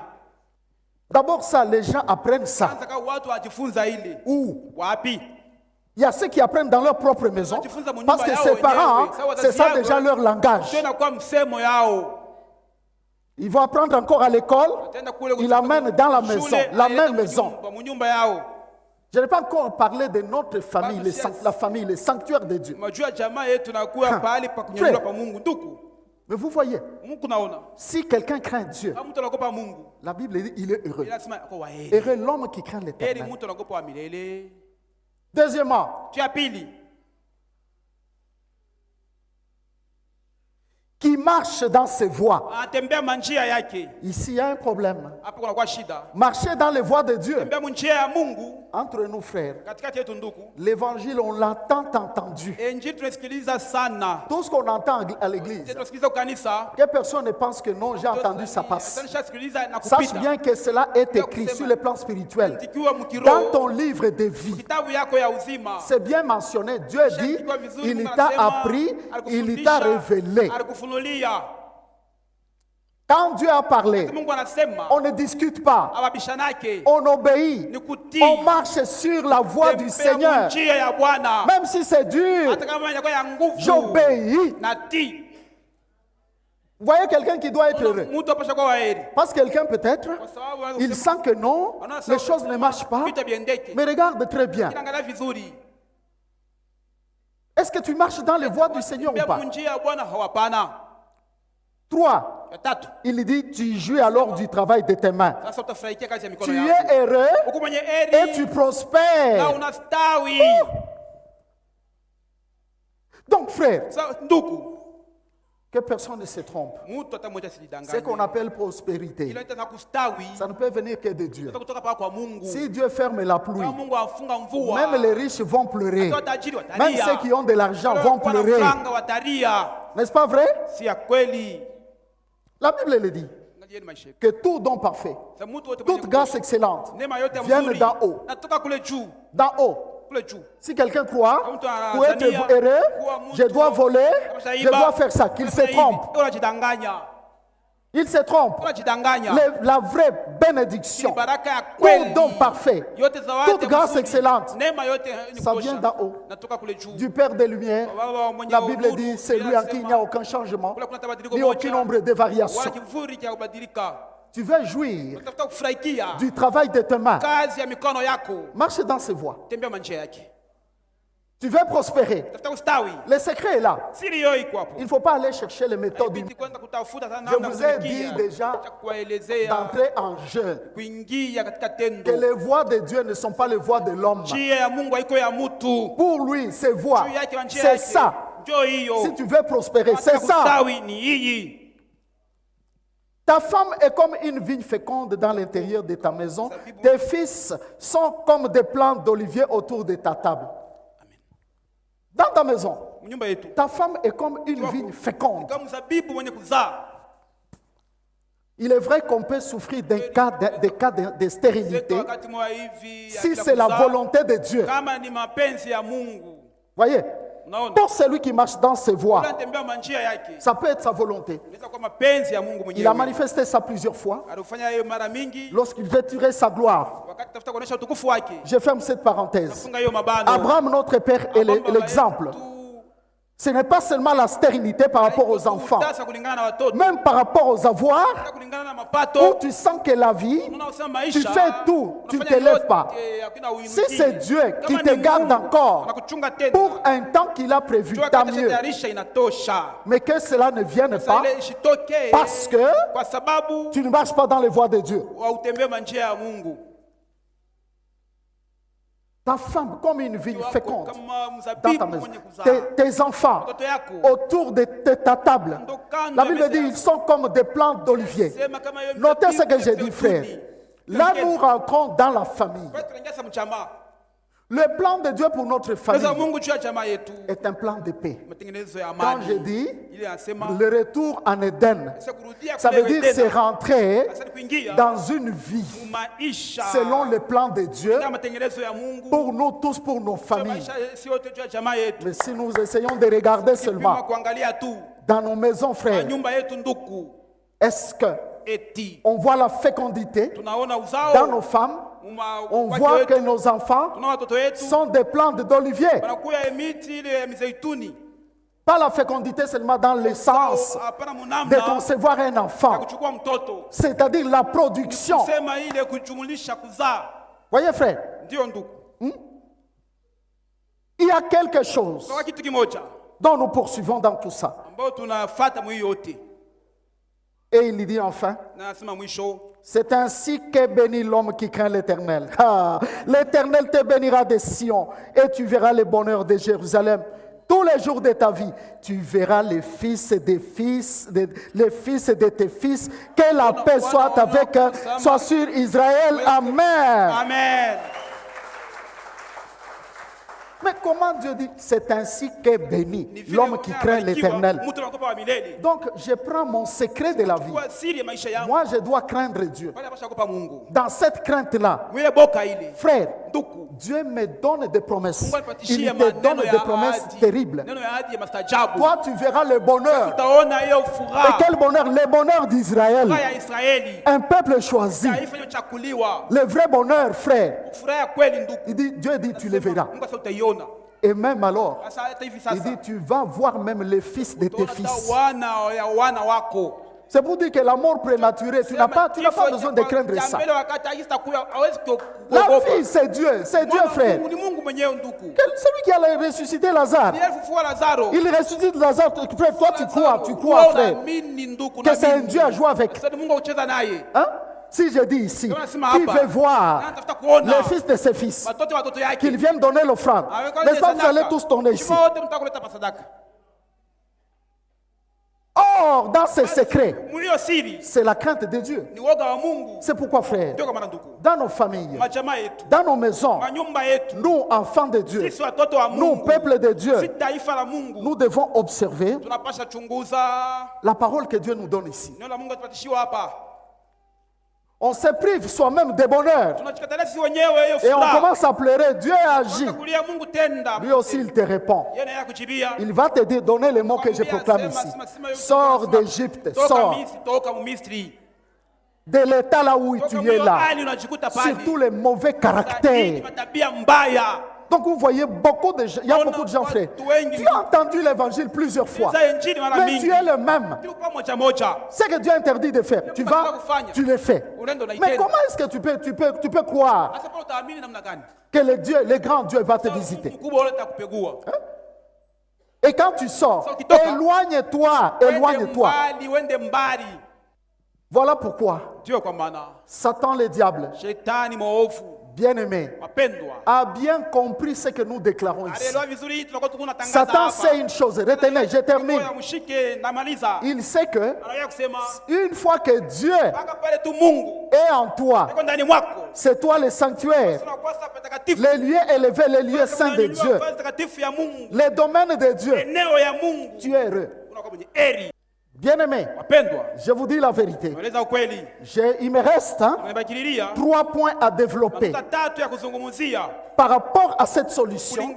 D'abord ça, les gens apprennent ça. Kwanza kama watu wajifunza ile. Où Wapi? il y a ceux qui apprennent dans leur propre maison, parce que ses parents, c'est ça déjà leur langage. Tena kwa msemo yao. Ils vont apprendre encore à l'école, Tenda kule ils l'amènent dans la maison, shule, la aenda même maison. mu nyumba yao. Je n'ai pas encore parlé de notre famille, la famille, le sanctuaire de Dieu. Majua jamaa yetu nakuwa pahali pa kunyanyua pa Mungu ndugu. Mais vous voyez, Mungu naona. si quelqu'un craint Dieu, Kama mtu anaogopa Mungu, la Bible dit il est heureux. inasema kwa waheri. Heureux l'homme qui craint Heri l'Éternel. mtu anaogopa wa milele. Deuxièmement, Cha pili, qui marche dans ses voies. anatembea manjia yake. Ici, il y a un problème. Hapo kuna kwa shida. Marcher dans les voies de Dieu. Tembea njia ya Mungu Entre nous, frères, katikati yetu ndugu. l'évangile, on l'a tant entendu. Injili tunasikiliza sana. Tout ce qu'on entend à l'église, Tunasikiliza kwa kanisa. que personne ne pense que non, j'ai entendu, ça passe. Tunasikiliza na Sache kupita. bien que cela est écrit sur le plan spirituel. Tikiwa Dans mkiroho. ton livre de vie, Kitabu yako ya uzima. c'est bien mentionné. Dieu dit, Kikiwa vizuri, il Mungu t'a anasema, appris, il alikufundisha, t'a révélé. alikufunulia. Quand Dieu a parlé, Mungu anasema on ne discute pas, ababishanake on obéit, ni kutii. on marche sur la voie du Tembea Seigneur. njia ya Bwana. Même si c'est dur, Hata kama inakuwa ya nguvu. j'obéis. Natii. Vous voyez quelqu'un qui doit être heureux. Mtu apasha kwa waheri. Parce que quelqu'un peut-être, Kwa sababu anaweza il kusema, sent que non, les choses ne marchent pas. vita viendeke. Mais regarde très bien. Kinaangalia vizuri. Est-ce que tu marches dans les voies du Seigneur ou Tembea pas? njia ya Bwana hawapana. 3. Ya tatu. Il dit, tu jouis alors du travail de tes mains. Sasa utafurahikia kazi ya mikono Tu yako. es heureux Uko mwenye et heri tu na prospères. unastawi. Donc, frère, ndugu, que personne ne se trompe. mtu hata mmoja Ce asijidanganye. qu'on appelle prospérité, Inaita na kustawi ça ne peut venir que de Dieu. kutoka paa kwa Mungu. Si Dieu ferme la pluie, Kama Mungu afunga mvua, même les riches vont pleurer. hata watajiri Même watalia. ceux qui ont de l'argent Wale vont wakuwa na pleurer. franga watalia. N'est-ce pas vrai? Si ya kweli. La Bible le dit. Angalieni maisha yetu. Que tout don parfait, Sa mtu wote toute grâce excellente neema yote ya viennent mzuri d'en haut. natoka kule juu, D'en haut. kule juu. Si quelqu'un croit, Mtu pour être anadhania heureux, kuwa mtu je dois voler, amesha je iba, dois faire ça, qu'il se amefanya hivi. trompe. Unajidanganya. Il se trompe. Unajidanganya. La vraie bénédiction, Baraka ya tout kweli. don parfait, Yote zawadi toute ya grâce mzuri. excellente, Neema yote ni ça kutosha. vient d'en haut, Natoka kule juu. du Père des Lumières. Baba mwenye La Bible uhuru, dit, c'est lui en qui il n'y a aucun changement, kule kuna tabadiliko ni moja, aucun nombre de variations. wala kivuli cha kubadilika. Tu veux jouir Unatafuta kufurahikia du travail de tes mains, kazi ya mikono yako, marche dans ses voies. tembea manjia yake. Tu veux prospérer, Tafuta kustawi. le secret est là. Siri hiyo iko hapo. Il ne faut pas aller chercher les méthodes Haibidi kwenda kutafuta sana Je namna vous ai kufikia. dit déjà Cha kuwaelezea d'entrer en jeu. kuingia katika Que tendo. les voies de Dieu ne sont pas les voies de l'homme. Njia ya Mungu haiko ya mtu. Pour lui, ses voies, Juu yake wa njia c'est yake. ça. Njoo hiyo. Si tu veux prospérer, Unataka c'est ça. kustawi ni hii. Ta femme est comme une vigne féconde dans l'intérieur de ta maison. Tes fils sont comme des plantes d'olivier autour de ta table. Dans ta maison, Mnyumba yetu. ta femme est comme une vigne féconde. Kama mzabibu mwenye kuzaa. Il est vrai qu'on peut souffrir des cas de stérilité Wakati mwa hivi ya si bila c'est la kuzaa, volonté de Dieu. kama ni mapenzi ya Mungu. Voyez, Unaona? pour celui qui marche dans ses voies, Unatembea manjia yake. ça peut être sa volonté. Inaweza kuwa mapenzi ya Mungu Il a mwenyewe. manifesté ça plusieurs fois Alifanya hiyo mara mingi lorsqu'il veut tirer sa gloire. wakati tafuta kuonesha utukufu wake. Je ferme cette parenthèse. Funga hiyo mabano. Abraham, notre père, est Abraham baba l'exemple. yetu, Ce n'est pas seulement la stérilité par rapport aux enfants, utasa kulingana na watoto. même par rapport aux avoirs, Hata kulingana na où mapato. tu sens que la vie, Unaosema tu maisha. fais tout, tu ne unafanya te lèves yote, pas. hakuna uinukie. Si c'est Dieu qui Kama te ni garde Mungu, encore anakuchunga tena. pour un temps qu'il a prévu, Jua tant kama mieux. tayarisha inatosha. Mais que cela ne vienne Sasa pas ile ishitoke parce que kwa sababu tu ne marches pas dans les voies de Dieu. hautembei manjia ya Mungu. Ta femme, comme une vigne féconde, Kama dans mzabibu ta maison. mwenye kuzaa. Tes enfants, Watoto yako. autour de ta table. La Bible dit ils sont comme des plantes d'olivier. Sema kama hiyo Notez ce mzabibu que j'ai ya dit, frère. mzeituni. Là, nous rentrons dans la famille. Kwa hiyo tunaingia sasa mchama. Le plan de Dieu pour notre famille Sasa Mungu juu ya jamaa yetu. est un plan de paix. Matengenezo ya Quand amani. je dis Ile anasema le retour en Éden, sasa kurudia ça kule veut dire Edena. c'est rentrer Sasa ni kuingia dans une vie maisha selon le plan de Dieu na matengenezo ya Mungu. pour nous tous, pour nos familles. Maisha si yote juu ya jamaa yetu. Mais si nous essayons de regarder Pima seulement kuangalia tu dans nos maisons, frères, nyumba yetu nduku est-ce que eti on voit la fécondité tunaona dans uzao nos femmes? uma- On wake voit wetu, que nos enfants tunaona watoto wetu sont des plantes d'olivier. wanakuya miti ile ya mizeituni. Pas la fécondité seulement dans l'essence Hapana de munamna concevoir un ya enfant, kuchukua mtoto. c'est-à-dire la production. Sema ile kujumulisha kuzaa. Voyez, frère, Ndio ndugu. il y a quelque chose Kwa kitu kimoja dont nous poursuivons dans tout ça. ambao tunafuata mwi yote. Et il dit enfin, Na nasema mwisho c'est ainsi qu'est béni l'homme qui craint l'Éternel. Ah, l'Éternel te bénira des Sion et tu verras le bonheur de Jérusalem. Tous les jours de ta vie, tu verras les fils de tes fils. Que la paix soit avec eux, soit sur Israël. Amen. Amen. Mais comment Dieu dit, c'est ainsi qu'est béni l'homme qui craint l'Éternel. Mtu anakupa wa milele. Donc, je prends mon secret de la vie. Kwa siri ya maisha yangu. Moi, je dois craindre Dieu. Pale pasha kupa Mungu. Dans cette crainte-là, Mwile boka ile. frère, Nduku. Dieu me donne des promesses. Mungu Il anipatishie te donne maneno des ya promesses ahadi. terribles. Neno ya ahadi ya mastajabu. Toi, tu verras le bonheur. Utaona hiyo Et furaha. quel bonheur? Le bonheur d'Israël. Furaha ya Israeli. Un peuple choisi. Taifa iliyochakuliwa. Le vrai bonheur, frère. Furaha ya kweli ndugu. Dieu dit, tu le verras. Mungu sasa utaiona. Et même alors, Sasa hata hivi il sasa. dit, tu vas voir même les fils de tes Utaona fils. wana ya wana wako. C'est pour dire que la mort prématurée, tu n'as pas besoin de craindre ça. La vie, c'est Dieu, frère. Celui qui allait ressusciter Lazare, il ressuscite Lazare, frère, toi tu crois, frère, que c'est un Dieu à jouer avec. Hein? Si je dis ici, Ndio nasema qui hapa. veut voir Anatafuta kuona les fils de ses fils, watoto watoto yake. qu'ils viennent donner l'offrande, Aweka n'est-ce pas, vous sadaka. allez tous tourner ici. Wote mtaka kuleta pasadaka. Or, dans ces secrets, Mulio siri c'est la crainte de Dieu. ni woga wa Mungu. C'est pourquoi, frère, Ndio kama ndugu. dans nos familles, Majamaa yetu, dans nos maisons, manyumba yetu, nous, enfants de Dieu, sisi watoto wa nous, Mungu, peuple de Dieu, si taifa la Mungu, nous devons observer tunapasha chunguza la parole que Dieu nous donne ici. neno la Mungu tupatishiwa hapa. On se prive soi-même des bonheurs Tunajikatalia sisi wenyewe hiyo et on furaha. commence à pleurer. Dieu agit. Kulia Mungu tenda. Lui aussi, il te répond. Yeye naye akujibia. Il va te dire, donnez les mots que je proclame ici. Sors d'Égypte, sors Toka Misri. de l'état là où tu es là. Unajikuta pale. Surtout les mauvais caractères. Tabia mbaya. Donc vous voyez beaucoup de gens, il y a beaucoup de gens, frère. Tu as entendu l'évangile plusieurs fois, mais tu es le même. Ce que Dieu interdit de faire, tu vas, tu le fais. Mais comment est-ce que tu peux croire que le grand Dieu va te visiter? Hein? Et quand tu sors, éloigne-toi, éloigne-toi. Voilà pourquoi Satan le diable, bien-aimé, a bien compris ce que nous déclarons ici. Satan sait une chose, retenez, je termine. Il sait que une fois que Dieu est en toi, c'est toi le sanctuaire, les lieux élevés, les lieux saints de Dieu, les domaines de Dieu, tu es heureux. Bien-aimé, je vous dis la vérité. Il me reste 3 points à développer par rapport à cette solution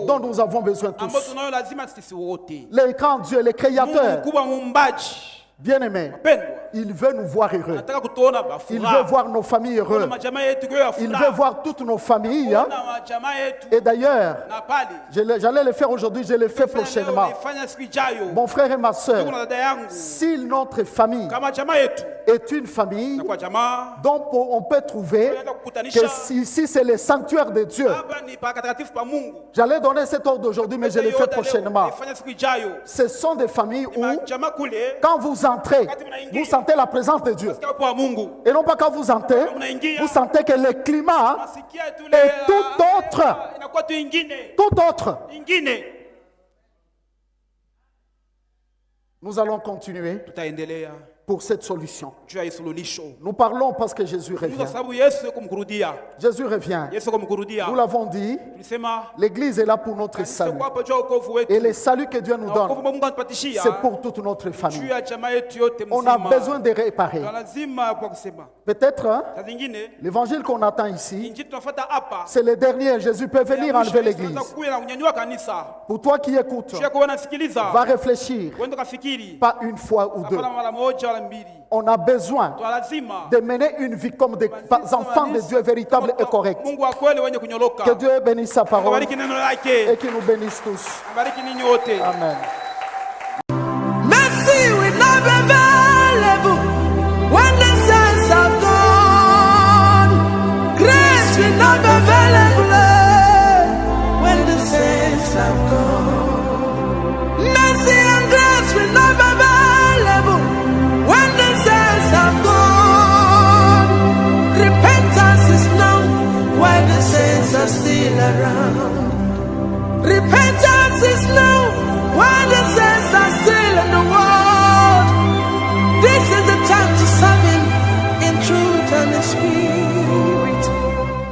dont nous avons besoin tous. Le grand Dieu, le Créateur, bien-aimé, il veut nous voir heureux. Il veut voir nos familles heureuses. Il veut voir toutes nos familles. Et d'ailleurs, j'allais le faire aujourd'hui, je le fais prochainement. Mon frère et ma soeur, si notre famille est une famille dont on peut trouver que ici c'est le sanctuaire de Dieu. J'allais donner cet ordre aujourd'hui, mais je le fais prochainement. Ce sont des familles où, quand vous entrez, vous sentez la présence de Dieu. Et non pas quand vous entrez, vous sentez que le climat est tout autre. Tout autre. Nous allons continuer pour cette solution. Nous parlons parce que Jésus revient. Jésus revient. Nous l'avons dit, l'Église est là pour notre salut. Et le salut que Dieu nous donne, c'est pour toute notre famille. On a besoin de réparer. Peut-être, l'évangile qu'on attend ici, c'est le dernier. Jésus peut venir enlever l'Église. Pour toi qui écoutes, va réfléchir, pas une fois ou deux. On a besoin de mener une vie comme des enfants de Dieu véritables et corrects. Que Dieu bénisse sa parole et qu'il nous bénisse tous. Amen. Mercy will not be available when the saints have gone. Grace will not be available when the saints have gone. Mercy and grace will not be available when the saints have gone. Repentance is known while the saints are still around. Repentance is known while the saints